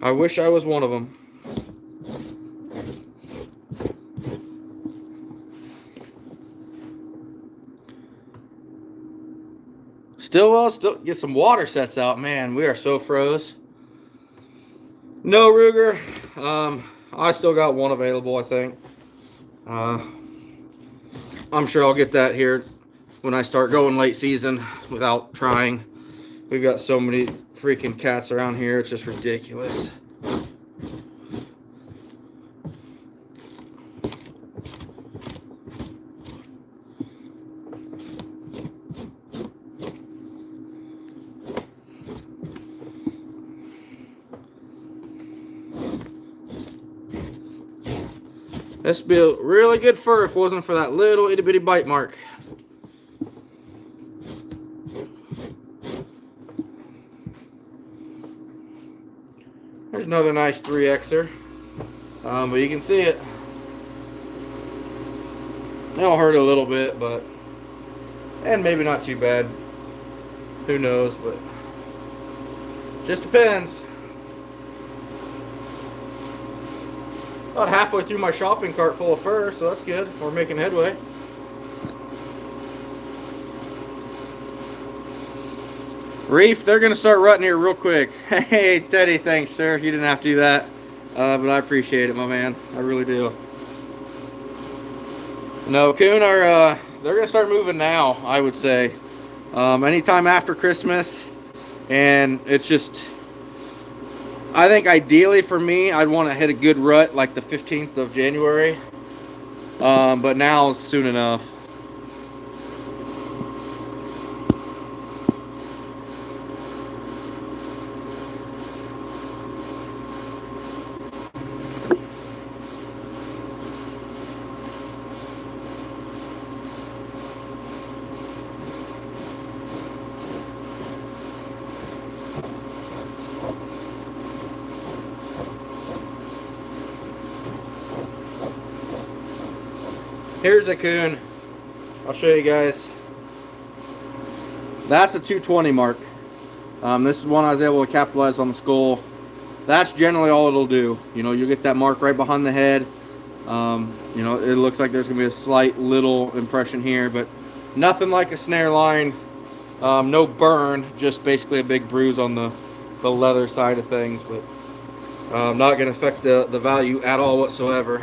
I wish I was one of them. Still get some water sets out, man. We are so froze. No Ruger. I still got one available, I think. I'm sure I'll get that here when I start going late season without trying. We've got so many freaking cats around here, it's just ridiculous. This would be a really good fur if it wasn't for that little itty bitty bite mark. There's another nice 3Xer. But you can see it. It'll hurt a little bit, but, and maybe not too bad. Who knows, but just depends. About halfway through my shopping cart full of fur, so that's good. We're making headway. Reef, they're going to start rutting here real quick. Hey, Teddy, thanks, sir. You didn't have to do that. But I appreciate it, my man. I really do. No, Coon are, they're going to start moving now, I would say. Anytime after Christmas. And it's just, I think ideally for me, I'd want to hit a good rut like the 15th of January. But now is soon enough. Here's a coon. I'll show you guys. That's a 220 mark. This is one I was able to capitalize on the skull. That's generally all it'll do. You know, you get that mark right behind the head. You know, it looks like there's gonna be a slight little impression here, but nothing like a snare line. No burn, just basically a big bruise on the leather side of things, but not gonna affect the value at all whatsoever.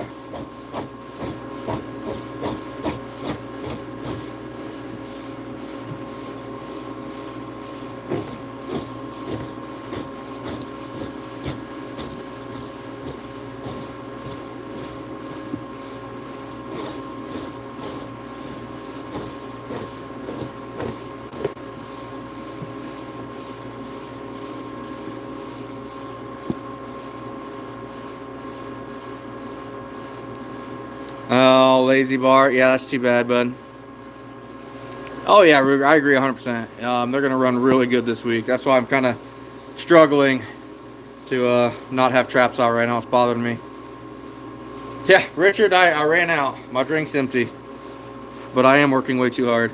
Oh, lazy bar. Yeah, that's too bad, bud. Oh, yeah, Ruger, I agree 100%. They're going to run really good this week. That's why I'm kind of struggling to not have traps out right now. It's bothering me. Yeah, Richard, I ran out. My drink's empty. But I am working way too hard.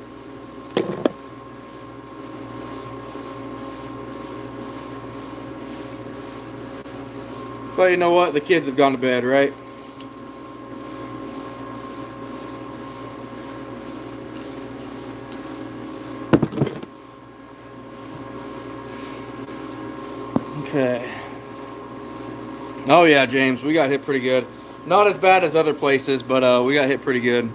But you know what? The kids have gone to bed, right? Okay. Oh yeah, James, we got hit pretty good. Not as bad as other places, but we got hit pretty good.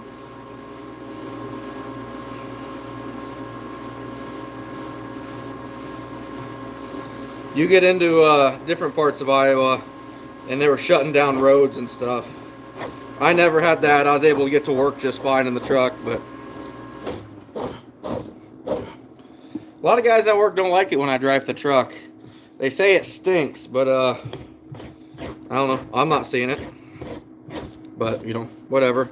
You get into different parts of Iowa, and they were shutting down roads and stuff. I never had that. I was able to get to work just fine in the truck, but a lot of guys at work don't like it when I drive the truck. They say it stinks, but I don't know. I'm not seeing it. But, you know, whatever.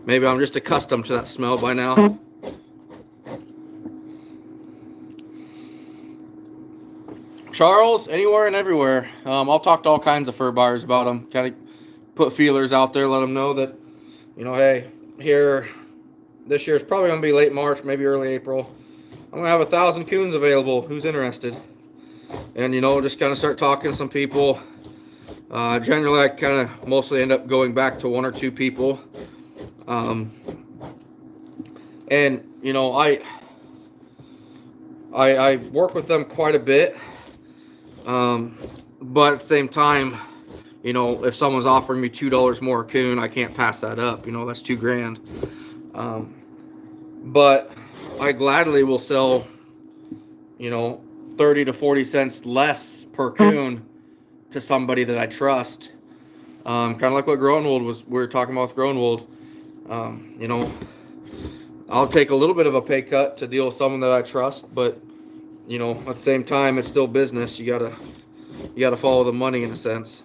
Maybe I'm just accustomed to that smell by now. Charles, anywhere and everywhere. I'll talk to all kinds of fur buyers about them. Kind of put feelers out there, let them know that, you know, hey, here, this year is probably going to be late March, maybe early April. I'm going to have 1,000 coons available. Who's interested? And, you know, just kind of start talking to some people. Generally, I kind of mostly end up going back to 1 or 2 people. And, you know, I work with them quite a bit. But at the same time, you know, if someone's offering me $2 more a coon, I can't pass that up. You know, that's $2,000. But I gladly will sell, you know, 30 to 40 cents less per coon to somebody that I trust. Kind of like what Groenwold was, we were talking about with Groenwold. You know, I'll take a little bit of a pay cut to deal with someone that I trust, but, you know, at the same time, it's still business. You gotta follow the money in a sense.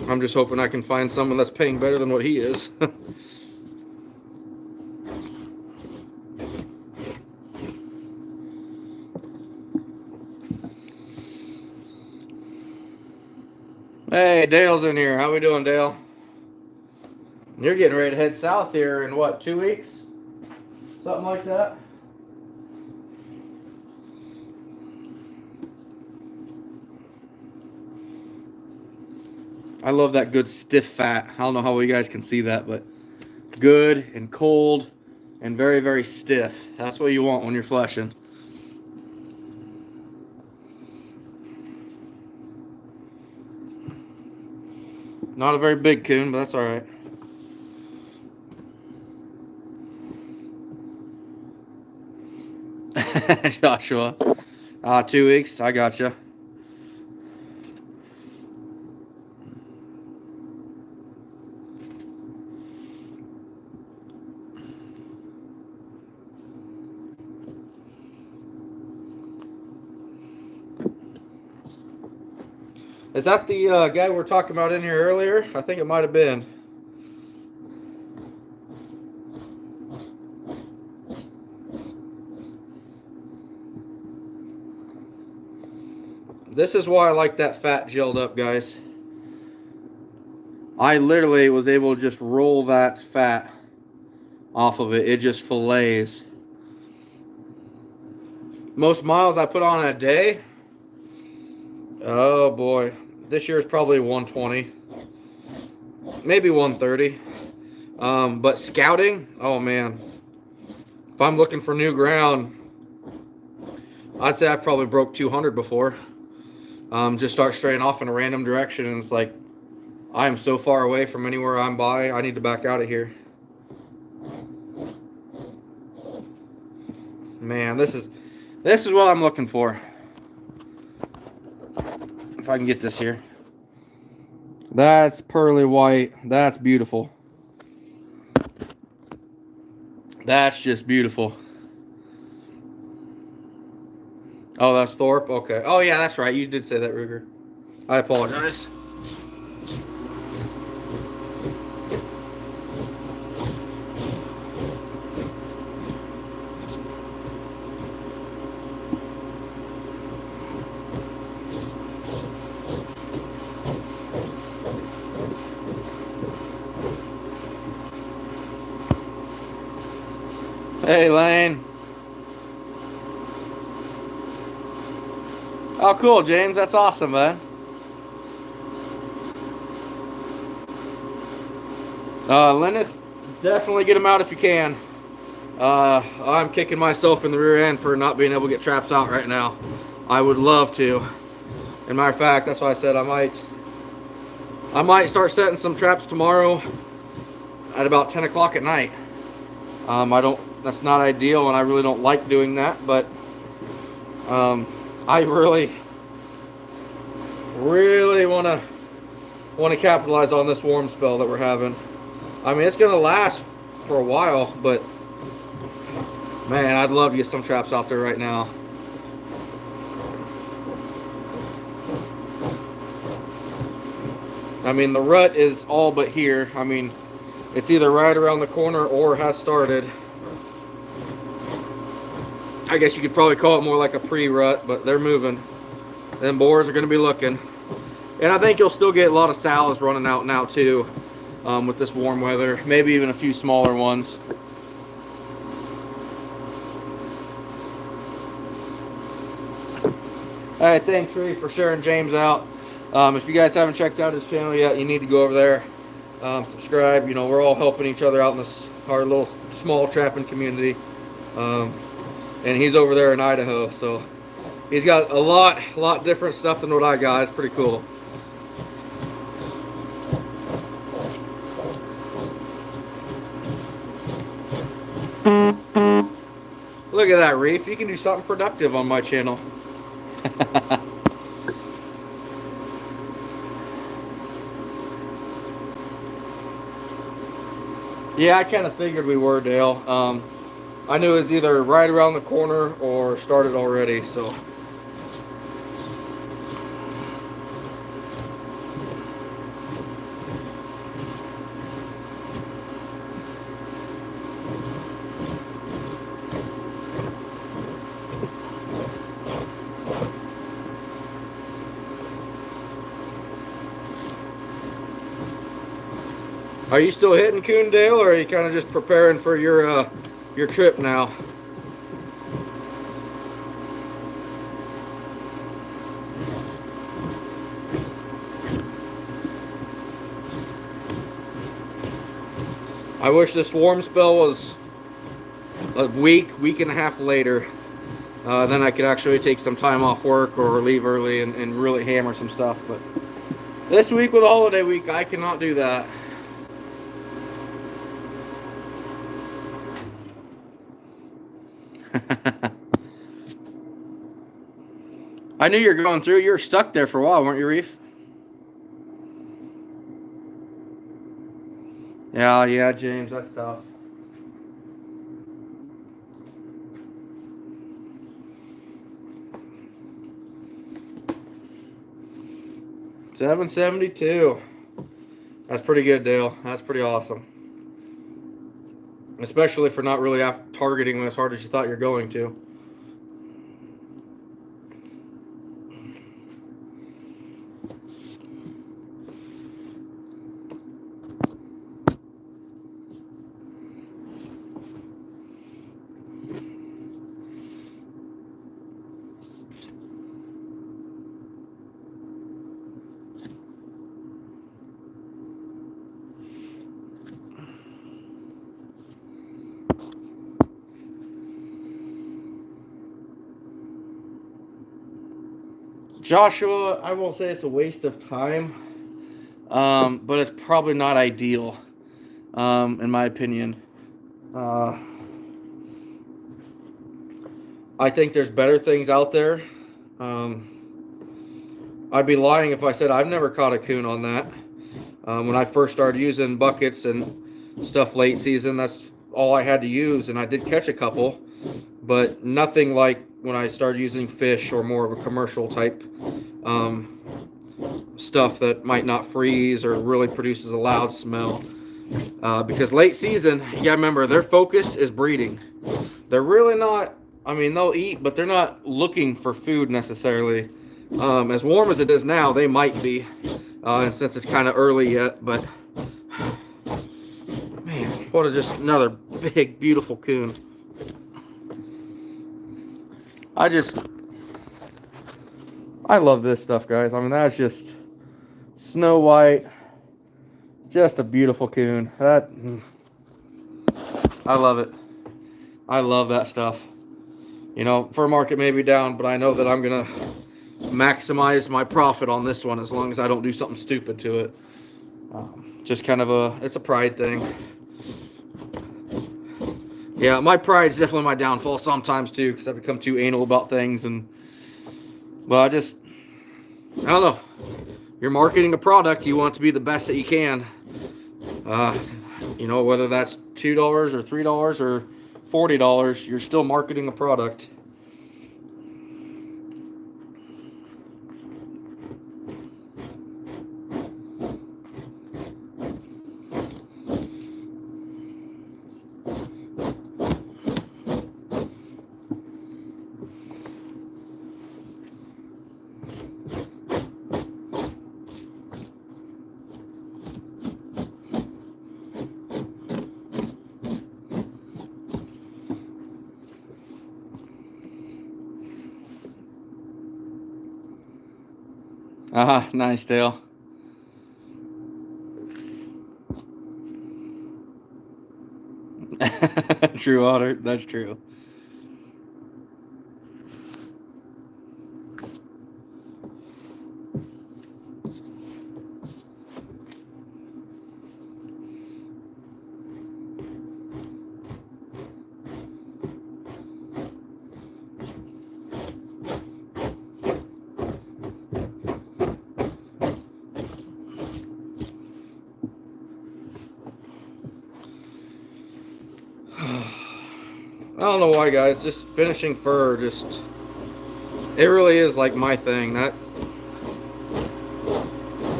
I'm just hoping I can find someone that's paying better than what he is. Hey, Dale's in here. How we doing, Dale? You're getting ready to head south here in what, 2 weeks? Something like that? I love that good stiff fat. I don't know how you guys can see that, but good and cold and very, very stiff. That's what you want when you're fleshing. Not a very big coon, but that's all right. Joshua. 2 weeks. I gotcha. Is that the guy we were talking about in here earlier? I think it might have been. This is why I like that fat gelled up, guys. I literally was able to just roll that fat off of it. It just fillets. Most miles I put on in a day, oh boy, this year is probably 120, maybe 130. But scouting, oh man, if I'm looking for new ground, I'd say I've probably broke 200 before. Just start straying off in a random direction, and it's like, I am so far away from anywhere I'm by, I need to back out of here. Man, this is what I'm looking for. If I can get this here. That's pearly white. That's beautiful. That's just beautiful. Oh, that's Thorpe? Okay. Oh, yeah, that's right. You did say that, Ruger. I apologize. Hey, Lane. Oh, cool, James. That's awesome, man. Lenneth, definitely get them out if you can. I'm kicking myself in the rear end for not being able to get traps out right now. I would love to. As a matter of fact, that's why I said I might start setting some traps tomorrow at about 10 o'clock at night. That's not ideal, and I really don't like doing that, but I really want to capitalize on this warm spell that we're having. I mean, it's going to last for a while, but man, I'd love to get some traps out there right now. I mean, the rut is all but here. I mean, it's either right around the corner or has started. I guess you could probably call it more like a pre-rut, but they're moving. Them boars are going to be looking. And I think you'll still get a lot of sows running out now too, with this warm weather. Maybe even a few smaller ones. Alright, thanks Ree for sharing James out. If you guys haven't checked out his channel yet, you need to go over there. Subscribe. You know, we're all helping each other out in our little small trapping community. And he's over there in Idaho, so he's got a lot different stuff than what I got. It's pretty cool. Look at that, Reef. You can do something productive on my channel. Yeah, I kind of figured we were, Dale. I knew it was either right around the corner or started already, so. Are you still hitting Coondale, or are you kind of just preparing for your trip now? I wish this warm spell was a week and a half later. Then I could actually take some time off work or leave early and really hammer some stuff. But this week with a holiday week, I cannot do that. I knew you were going through. You were stuck there for a while, weren't you, Reef? Yeah, James, that's tough. $772. That's pretty good, Dale. That's pretty awesome. Especially for not really targeting as hard as you thought you're going to. Joshua, I won't say it's a waste of time, but it's probably not ideal, in my opinion. I think there's better things out there. I'd be lying if I said I've never caught a coon on that. When I first started using buckets and stuff late season, that's all I had to use, and I did catch a couple, but nothing like when I started using fish or more of a commercial type stuff that might not freeze or really produces a loud smell. Because late season, you gotta remember, their focus is breeding. They're really not, I mean, they'll eat, but they're not looking for food necessarily. As warm as it is now, they might be, and since it's kind of early yet, but man, what a just another big, beautiful coon. I love this stuff, guys. I mean, that's just snow white, just a beautiful coon. I love it. I love that stuff. You know, fur market may be down, but I know that I'm gonna maximize my profit on this one as long as I don't do something stupid to it. Just kind of it's a pride thing. Yeah, my pride's definitely my downfall sometimes too, because I become too anal about things. But I don't know. You're marketing a product, you want it to be the best that you can. You know, whether that's $2 or $3 or $40, you're still marketing a product. Nice, Dale. True, Otter. That's true. I don't know why, guys. Just finishing fur, it really is like my thing.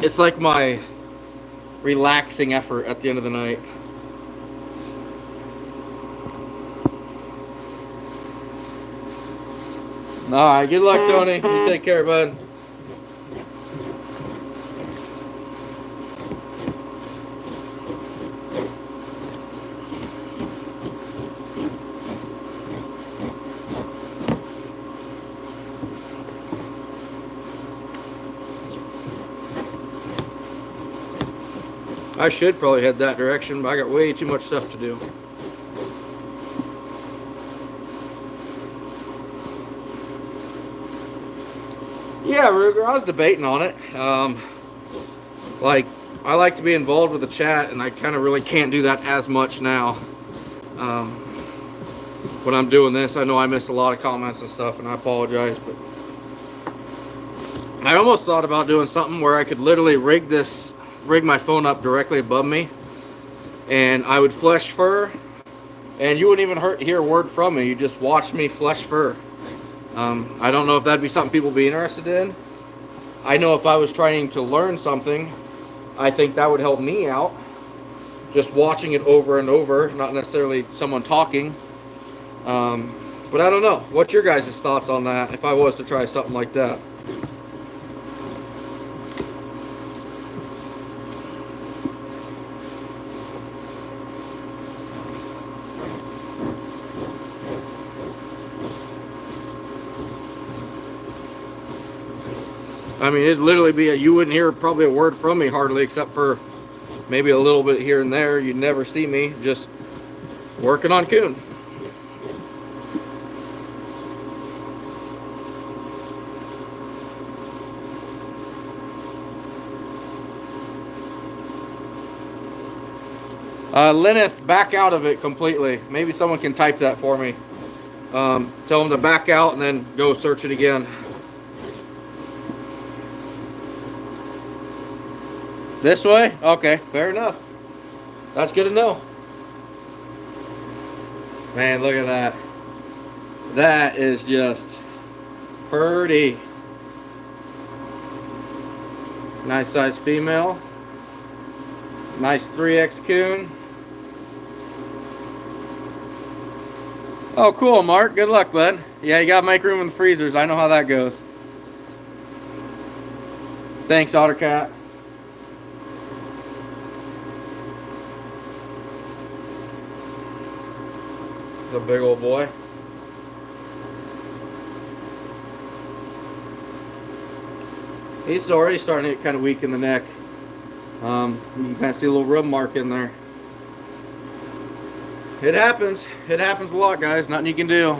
It's like my relaxing effort at the end of the night. All right, good luck, Tony. You take care, bud. I should probably head that direction, but I got way too much stuff to do. Yeah, Ruger, I was debating on it. Like, I like to be involved with the chat, and I kind of really can't do that as much now. When I'm doing this, I know I missed a lot of comments and stuff, and I apologize, but I almost thought about doing something where I could literally rig my phone up directly above me, and I would flesh fur, and you wouldn't even hear a word from me. You just watch me flesh fur. I don't know if that'd be something people would be interested in. I know if I was trying to learn something, I think that would help me out. Just watching it over and over, not necessarily someone talking. But I don't know. What's your guys' thoughts on that if I was to try something like that? I mean, it'd literally be you wouldn't hear probably a word from me hardly, except for maybe a little bit here and there. You'd never see me just working on coon. Lyneth, back out of it completely. Maybe someone can type that for me. Tell them to back out and then go search it again. This way? Okay, fair enough. That's good to know. Man, look at that. That is just pretty. Nice size female. Nice 3X coon. Oh, cool, Mark. Good luck, bud. Yeah, you gotta make room in the freezers. I know how that goes. Thanks, Ottercat. The big old boy. He's already starting to get kind of weak in the neck. You can kind of see a little rub mark in there. It happens. It happens a lot, guys. Nothing you can do.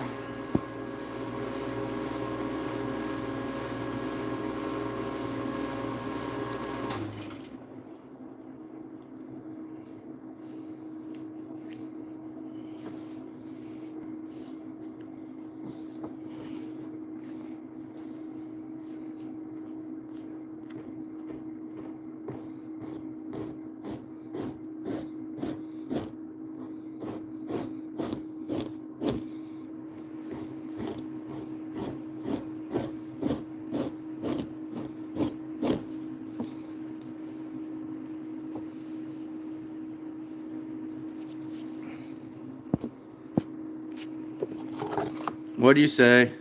What do you say?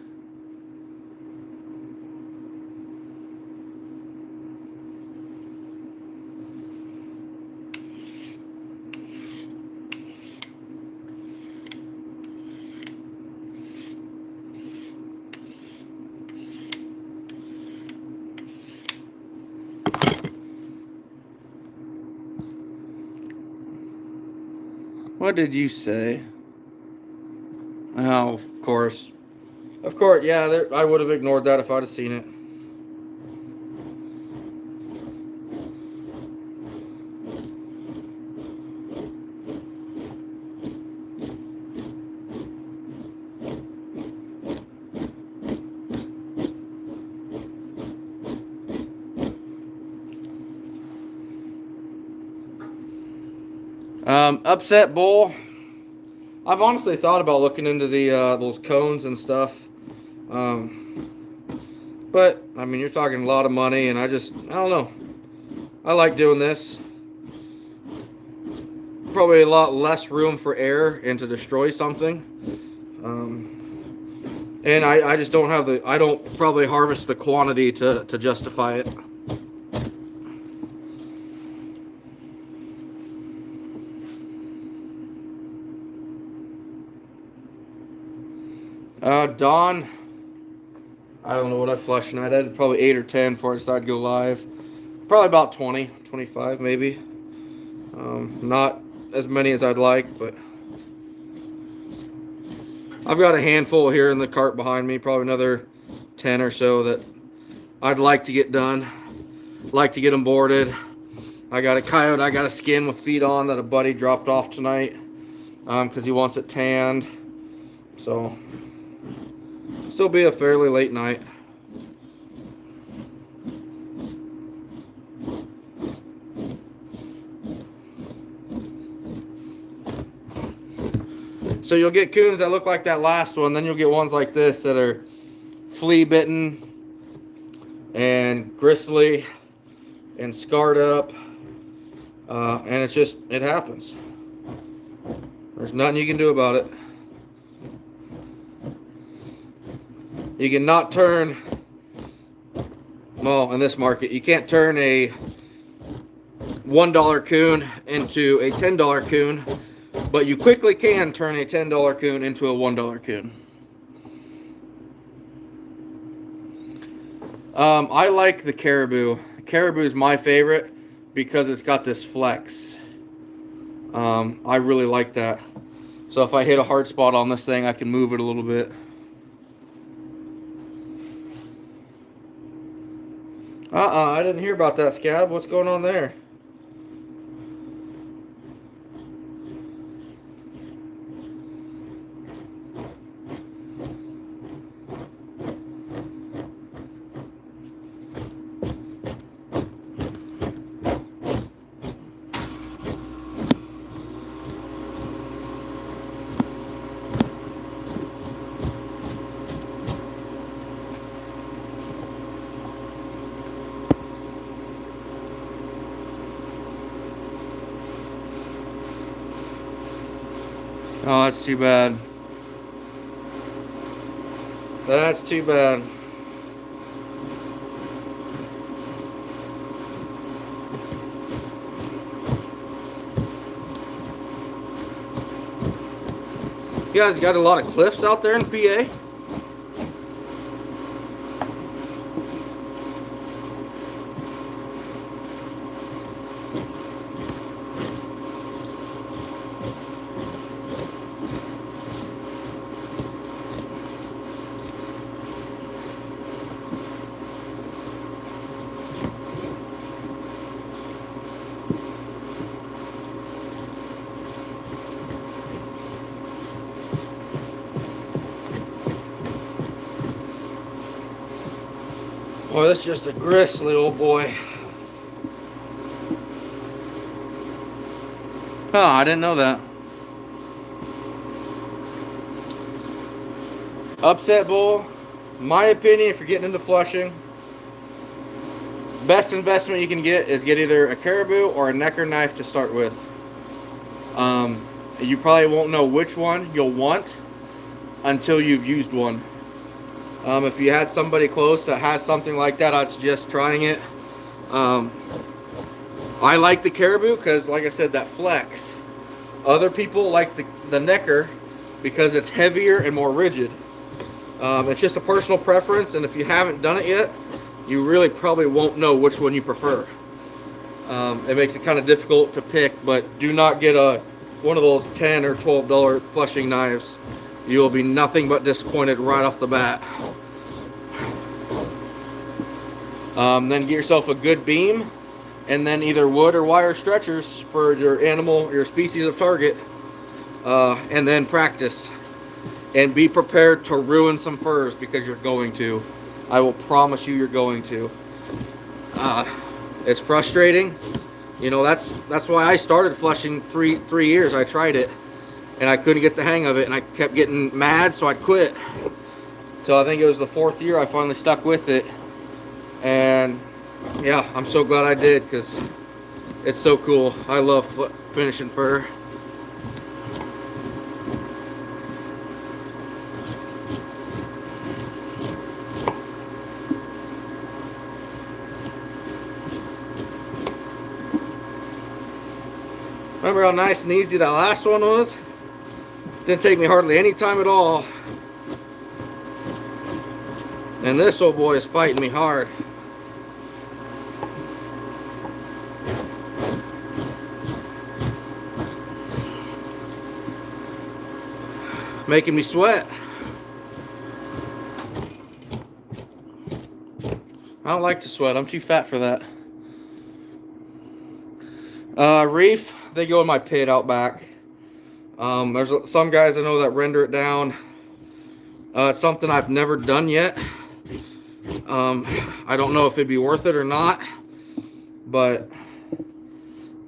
What did you say? Oh, of course. Of course, yeah, I would have ignored that if I'd have seen it. Upset bull. I've honestly thought about looking into the those cones and stuff. But I mean, you're talking a lot of money, and I don't know. I like doing this. Probably a lot less room for air and to destroy something. And I just don't have I don't probably harvest the quantity to justify it. Dawn, I don't know what I flushed tonight. I had probably 8 or 10 before I decided to go live. Probably about 20, 25 maybe. Not as many as I'd like, but I've got a handful here in the cart behind me, probably another 10 or so that I'd like to get done. Like to get them boarded. I got a coyote I got a skin with feet on that a buddy dropped off tonight because he wants it tanned. So still be a fairly late night. So you'll get coons that look like that last one, then you'll get ones like this that are flea bitten and gristly and scarred up, and it's just, it happens. There's nothing you can do about it. You cannot turn, well, in this market, you can't turn a $1 coon into a $10 coon, but you quickly can turn a $10 coon into a $1 coon. I like the caribou. Caribou is my favorite because it's got this flex. I really like that. So if I hit a hard spot on this thing, I can move it a little bit. I didn't hear about that, Scab. What's going on there? Oh, that's too bad. That's too bad. You guys got a lot of cliffs out there in PA? Boy, this is just a gristly old boy. Oh, I didn't know that. Upset bull, my opinion, if you're getting into flushing, best investment you can get is get either a caribou or a necker knife to start with. You probably won't know which one you'll want until you've used one. If you had somebody close that has something like that, I'd suggest trying it. I like the caribou because, like I said, that flex. Other people like the necker because it's heavier and more rigid. It's just a personal preference, and if you haven't done it yet, you really probably won't know which one you prefer. It makes it kind of difficult to pick, but do not get one of those $10 or $12 flushing knives. You will be nothing but disappointed right off the bat. Then get yourself a good beam, and then either wood or wire stretchers for your animal, your species of target, and then practice. And be prepared to ruin some furs because you're going to. I will promise you, you're going to. It's frustrating. You know, that's why I started flushing three years. I tried it, and I couldn't get the hang of it, and I kept getting mad, so I quit. So I think it was the 4th year I finally stuck with it. And yeah, I'm so glad I did because it's so cool. I love finishing fur. Remember how nice and easy that last one was? Didn't take me hardly any time at all. And this old boy is fighting me hard. Making me sweat. I don't like to sweat. I'm too fat for that. Reef, they go in my pit out back. There's some guys I know that render it down. It's something I've never done yet. I don't know if it'd be worth it or not, but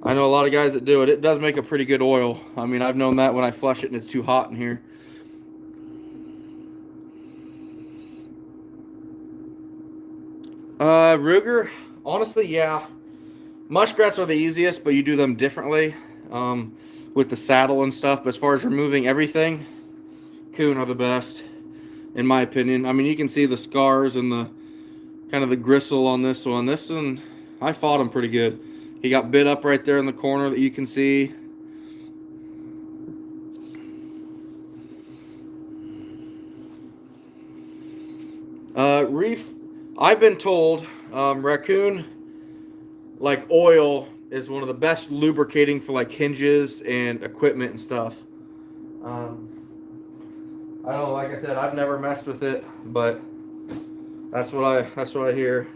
I know a lot of guys that do it. It does make a pretty good oil. I mean, I've known that when I flush it and it's too hot in here. Ruger, honestly, yeah. Muskrats are the easiest, but you do them differently with the saddle and stuff. But as far as removing everything, Coon are the best, in my opinion. I mean, you can see the scars and the kind of the gristle on this one. This one, I fought him pretty good. He got bit up right there in the corner that you can see. Reef, I've been told raccoon, like oil, is one of the best lubricating for like hinges and equipment and stuff. I don't know, like I said, I've never messed with it, but that's what I hear.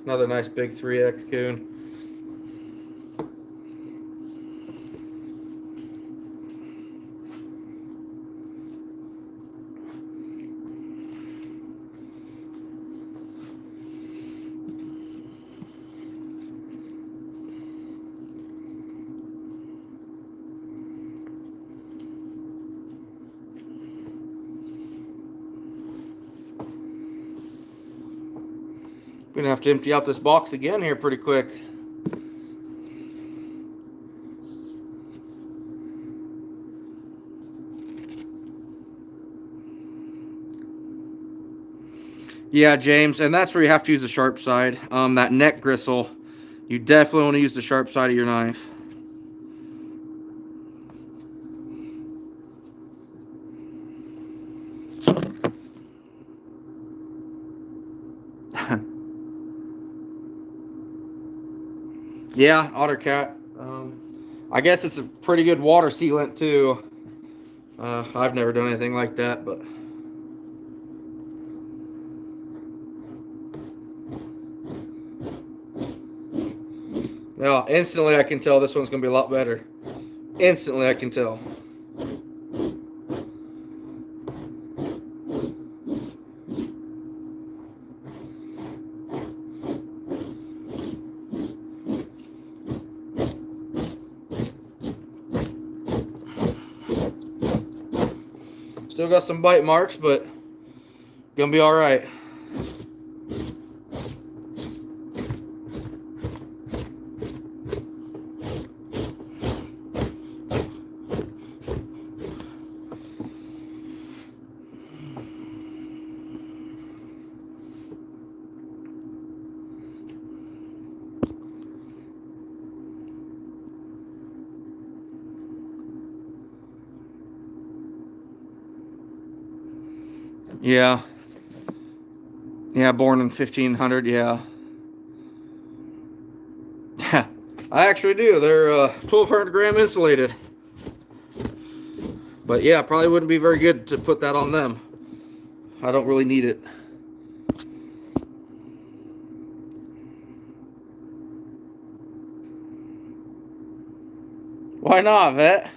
Another nice big 3X coon. Gonna have to empty out this box again here pretty quick. Yeah, James, and that's where you have to use the sharp side. That neck gristle, you definitely want to use the sharp side of your knife. Yeah, Otter Cat. I guess it's a pretty good water sealant too. I've never done anything like that, but no, instantly I can tell this one's gonna be a lot better. Instantly I can tell. Still got some bite marks, but gonna be all right. Yeah. Yeah, born in 1500, yeah. I actually do. They're 1200 gram insulated. But yeah, probably wouldn't be very good to put that on them. I don't really need it. Why not, vet?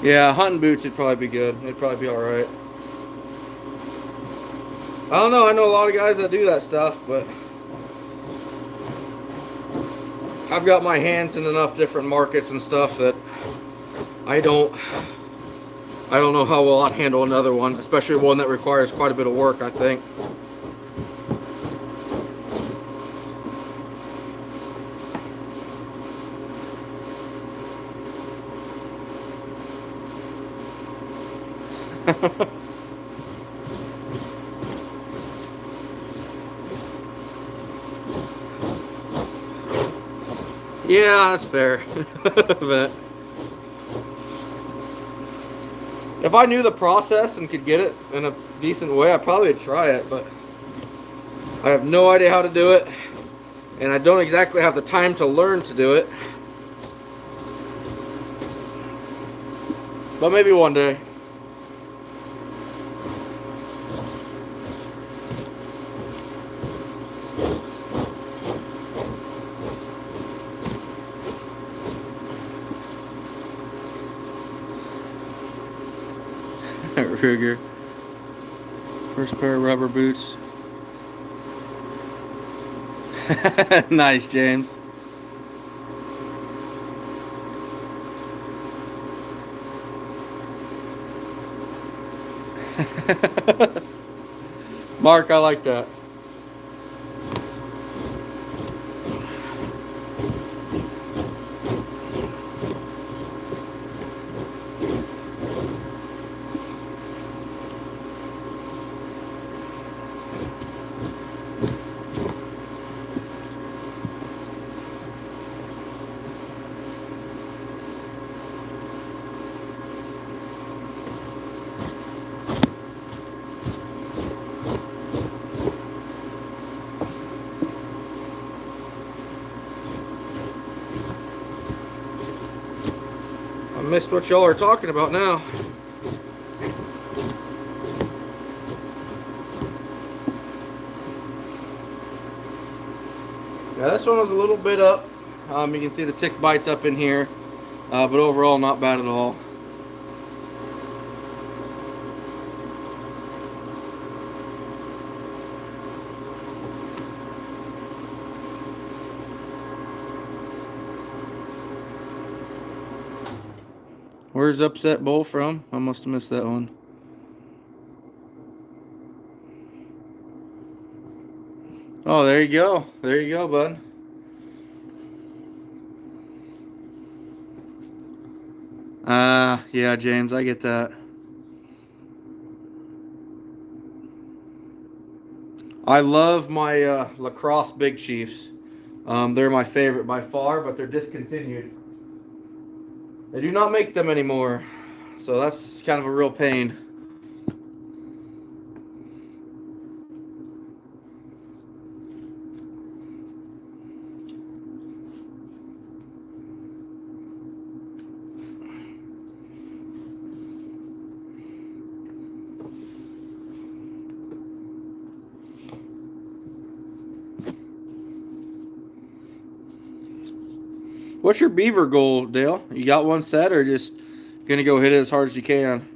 Yeah, hunting boots would probably be good. It'd probably be alright. I don't know. I know a lot of guys that do that stuff, but I've got my hands in enough different markets and stuff that I don't know how well I'd handle another one, especially one that requires quite a bit of work, I think. Yeah, that's fair. But if I knew the process and could get it in a decent way, I probably would try it, but I have no idea how to do it, and I don't exactly have the time to learn to do it. But maybe one day. Ruger. First pair of rubber boots. Nice, James. Mark, I like that. I missed what y'all are talking about now. Yeah, this one was a little bit up. You can see the tick bites up in here, but overall not bad at all. Where's Upset Bowl from? I must have missed that one. Oh, there you go. There you go, bud. Yeah, James, I get that. I love my lacrosse Big Chiefs. They're my favorite by far, but they're discontinued. They do not make them anymore, so that's kind of a real pain. What's your beaver goal, Dale? You got one set, or just gonna go hit it as hard as you can?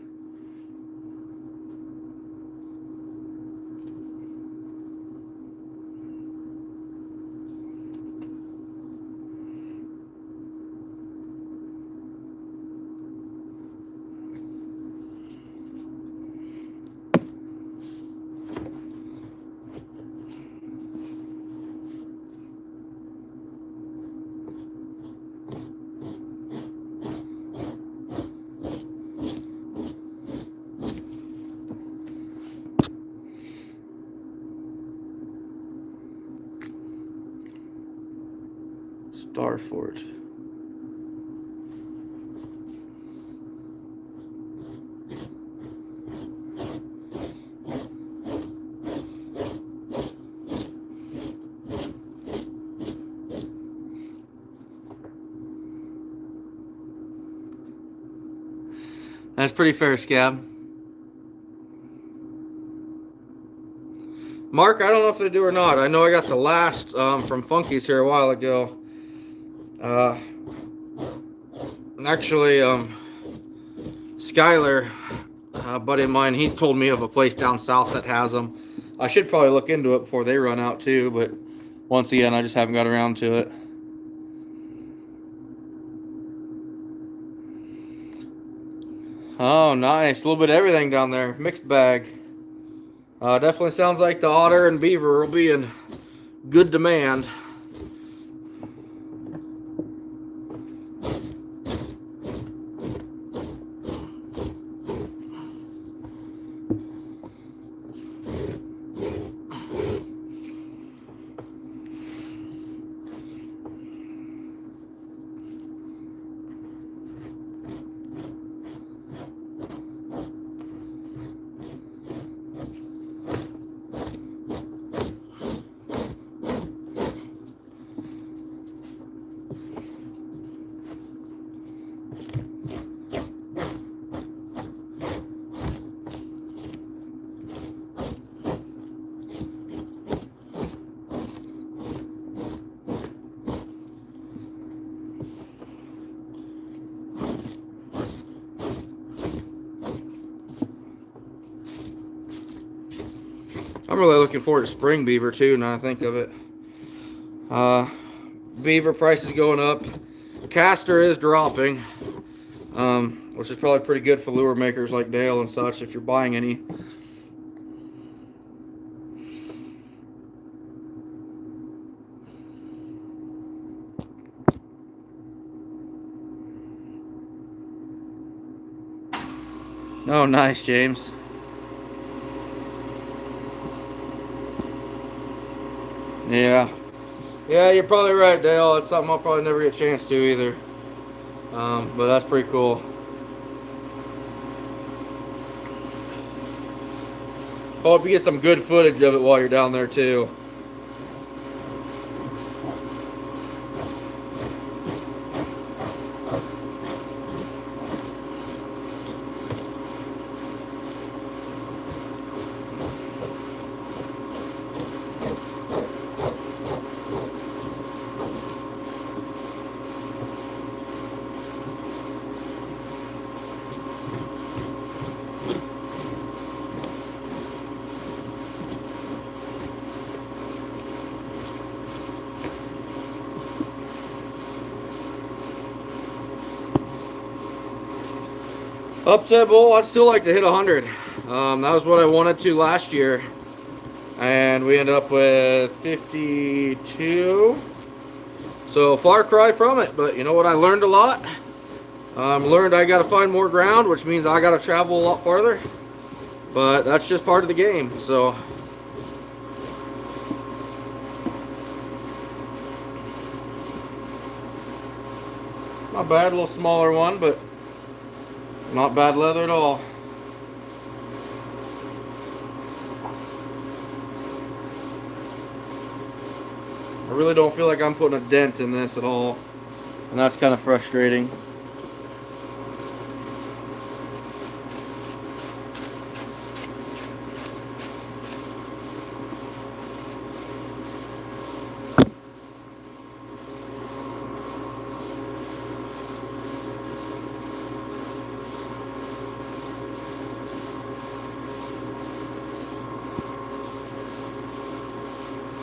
Starfort. That's pretty fair, Scab. Mark, I don't know if they do or not. I know I got the last from Funky's here a while ago. Actually, Skyler, a buddy of mine, he told me of a place down south that has them. I should probably look into it before they run out too, but once again, I just haven't got around to it. Oh, nice. A little bit of everything down there. Mixed bag. Definitely sounds like the otter and beaver will be in good demand. I'm really looking forward to spring beaver too, now I think of it. Beaver prices going up. Castor is dropping, which is probably pretty good for lure makers like Dale and such if you're buying any. Oh, nice, James. Yeah. Yeah, you're probably right, Dale. That's something I'll probably never get a chance to either. But that's pretty cool. Hope you get some good footage of it while you're down there too. Upset bull, I'd still like to hit 100. That was what I wanted to last year. And we ended up with 52. So far cry from it, but you know what, I learned a lot. Learned I gotta find more ground, which means I gotta travel a lot farther. But that's just part of the game, so. Not bad, a little smaller one, but not bad leather at all. I really don't feel like I'm putting a dent in this at all, and that's kind of frustrating.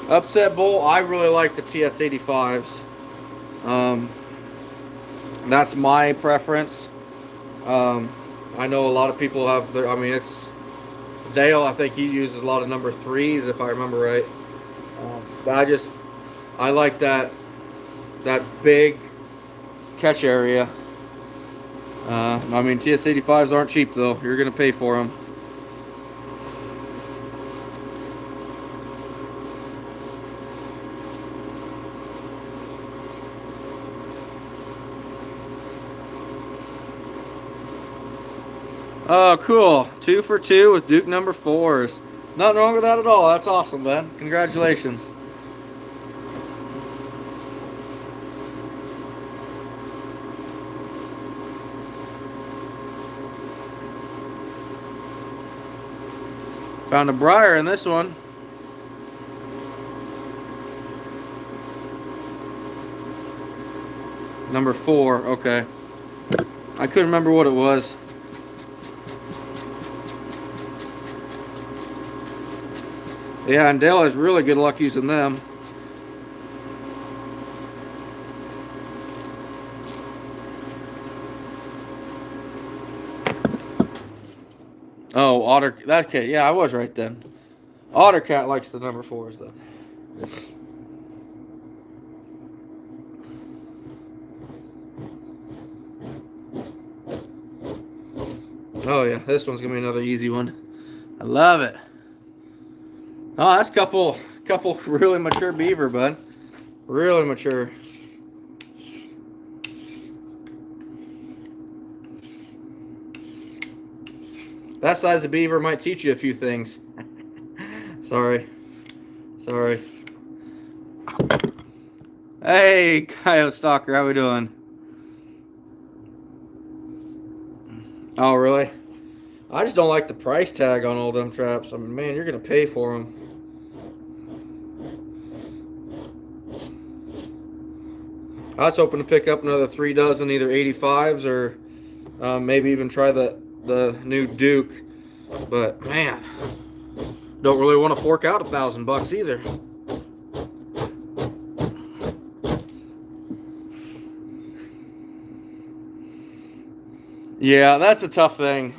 Upset bull, I really like the TS85s. That's my preference. I know a lot of people have their, I mean, it's Dale, I think he uses a lot of number 3s if I remember right. But I like that big catch area. I mean, TS85s aren't cheap though. You're gonna pay for them. Oh, cool. 2 for 2 with Duke number 4s. Nothing wrong with that at all. That's awesome, man. Congratulations. Found a briar in this one. Number 4, okay. I couldn't remember what it was. Yeah, and Dale has really good luck using them. Oh, otter. That cat. Yeah, I was right then. Otter cat likes the number 4s then. Oh yeah, this one's gonna be another easy one. I love it. Oh, that's couple really mature beaver, bud. Really mature. That size of beaver might teach you a few things. Sorry. Hey, coyote stalker, how we doing? Oh, really? I just don't like the price tag on all them traps. I mean, man, you're gonna pay for them. I was hoping to pick up another 3 dozen, either 85s or maybe even try the new Duke. But man, don't really want to fork out $1,000 either. Yeah, that's a tough thing.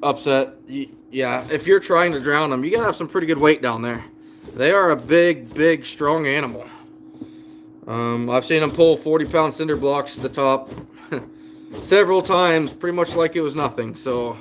Upset. Yeah, if you're trying to drown them, you gotta have some pretty good weight down there. They are a big, strong animal. I've seen them pull 40-pound cinder blocks to the top several times, pretty much like it was nothing. So.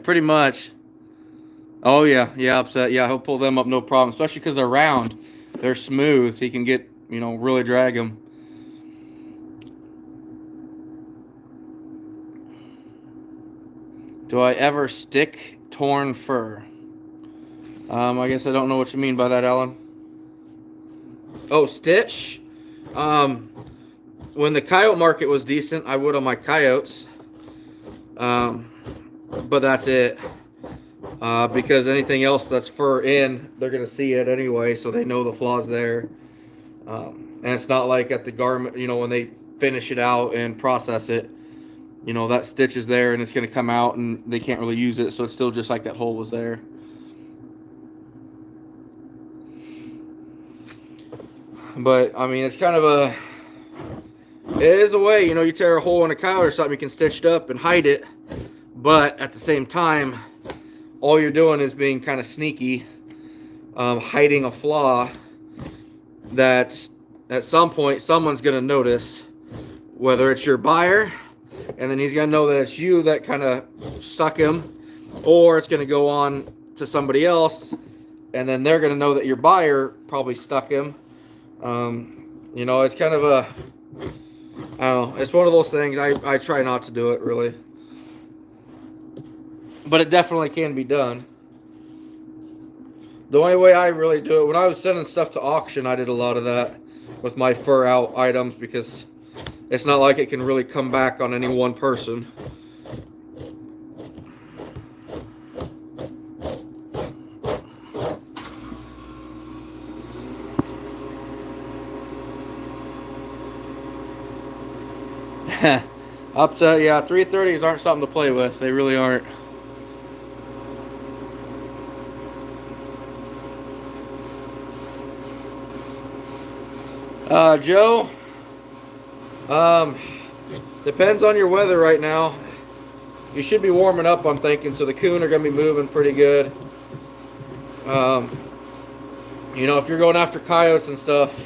Pretty much. Oh yeah, upset. Yeah, he'll pull them up no problem, especially because they're round. They're smooth. He can get, really drag them. Do I ever stick torn fur? I guess I don't know what you mean by that, Alan. Oh, stitch? When the coyote market was decent, I would on my coyotes. But that's it. Because anything else that's fur in, they're going to see it anyway, so they know the flaw's there. And it's not like at the garment, when they finish it out and process it, that stitch is there and it's going to come out and they can't really use it, so it's still just like that hole was there. But, I mean, it's kind of it is a way, you tear a hole in a cow or something, you can stitch it up and hide it. But at the same time, all you're doing is being kind of sneaky, hiding a flaw that at some point someone's going to notice, whether it's your buyer, and then he's going to know that it's you that kind of stuck him, or it's going to go on to somebody else, and then they're going to know that your buyer probably stuck him. It's kind of I don't know, it's one of those things. I try not to do it, really. But it definitely can be done. The only way I really do it, when I was sending stuff to auction, I did a lot of that with my fur out items, because it's not like it can really come back on any one person. Upset, yeah, 330s aren't something to play with. They really aren't. Joe, depends on your weather right now. You should be warming up, I'm thinking, so the coon are going to be moving pretty good. If you're going after coyotes and stuff,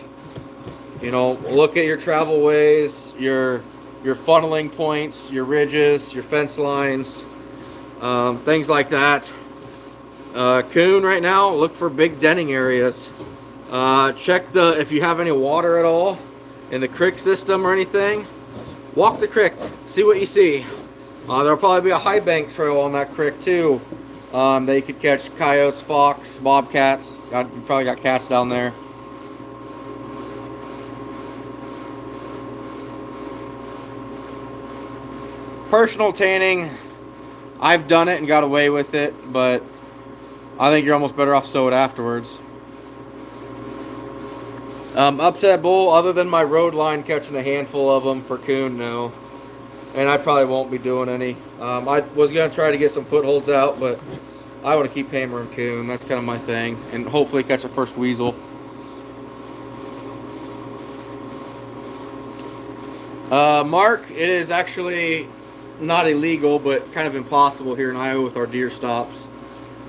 look at your travel ways, your funneling points, your ridges, your fence lines, things like that. Coon right now, look for big denning areas. Check if you have any water at all in the creek system or anything. Walk the creek, see what you see. There'll probably be a high bank trail on that creek too. They could catch coyotes, fox, bobcats. You probably got cats down there. Personal tanning, I've done it and got away with it, but I think you're almost better off sow it afterwards. Upset bull, other than my road line catching a handful of them for coon, no. And I probably won't be doing any. I was going to try to get some footholds out, but I want to keep hammering coon. That's kind of my thing. And hopefully catch the first weasel. Mark, it is actually not illegal, but kind of impossible here in Iowa with our deer stops.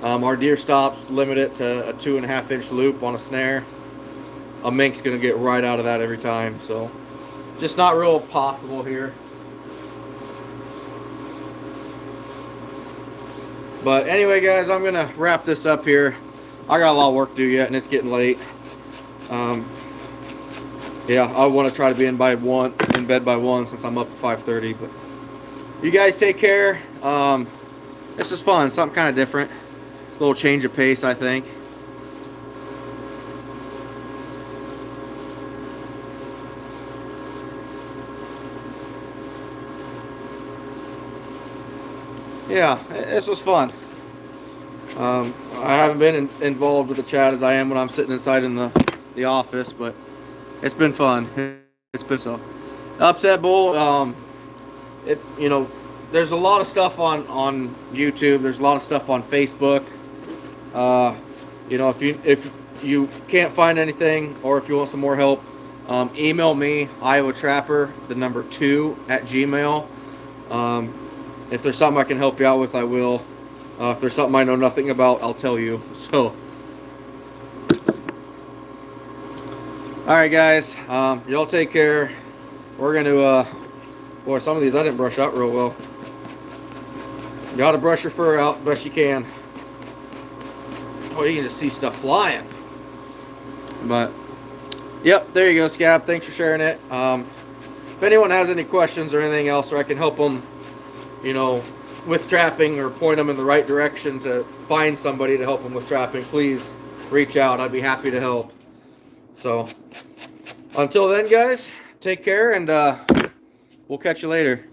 Our deer stops limit it to a 2.5-inch loop on a snare. A mink's going to get right out of that every time. So just not real possible here. But anyway, guys, I'm going to wrap this up here. I got a lot of work to do yet, and it's getting late. Yeah, I want to try to be in bed by 1 since I'm up at 5:30. But you guys take care. This is fun, something kind of different. A little change of pace, I think. Yeah, this was fun. I haven't been involved with the chat as I am when I'm sitting inside in the office, but it's been fun. It's been so. Upset bull. You know, there's a lot of stuff on YouTube. There's a lot of stuff on Facebook. You know, if you can't find anything, or if you want some more help, email me, iowatrapper2@gmail. If there's something I can help you out with, I will. If there's something I know nothing about, I'll tell you. So, alright guys, y'all take care. We're going to, boy, some of these I didn't brush out real well. You gotta brush your fur out best you can. Oh, you can just see stuff flying. But, yep, there you go, Scab. Thanks for sharing it. If anyone has any questions or anything else, or I can help them, you know, with trapping, or point them in the right direction to find somebody to help them with trapping, please reach out. I'd be happy to help. So, until then, guys, take care, and we'll catch you later.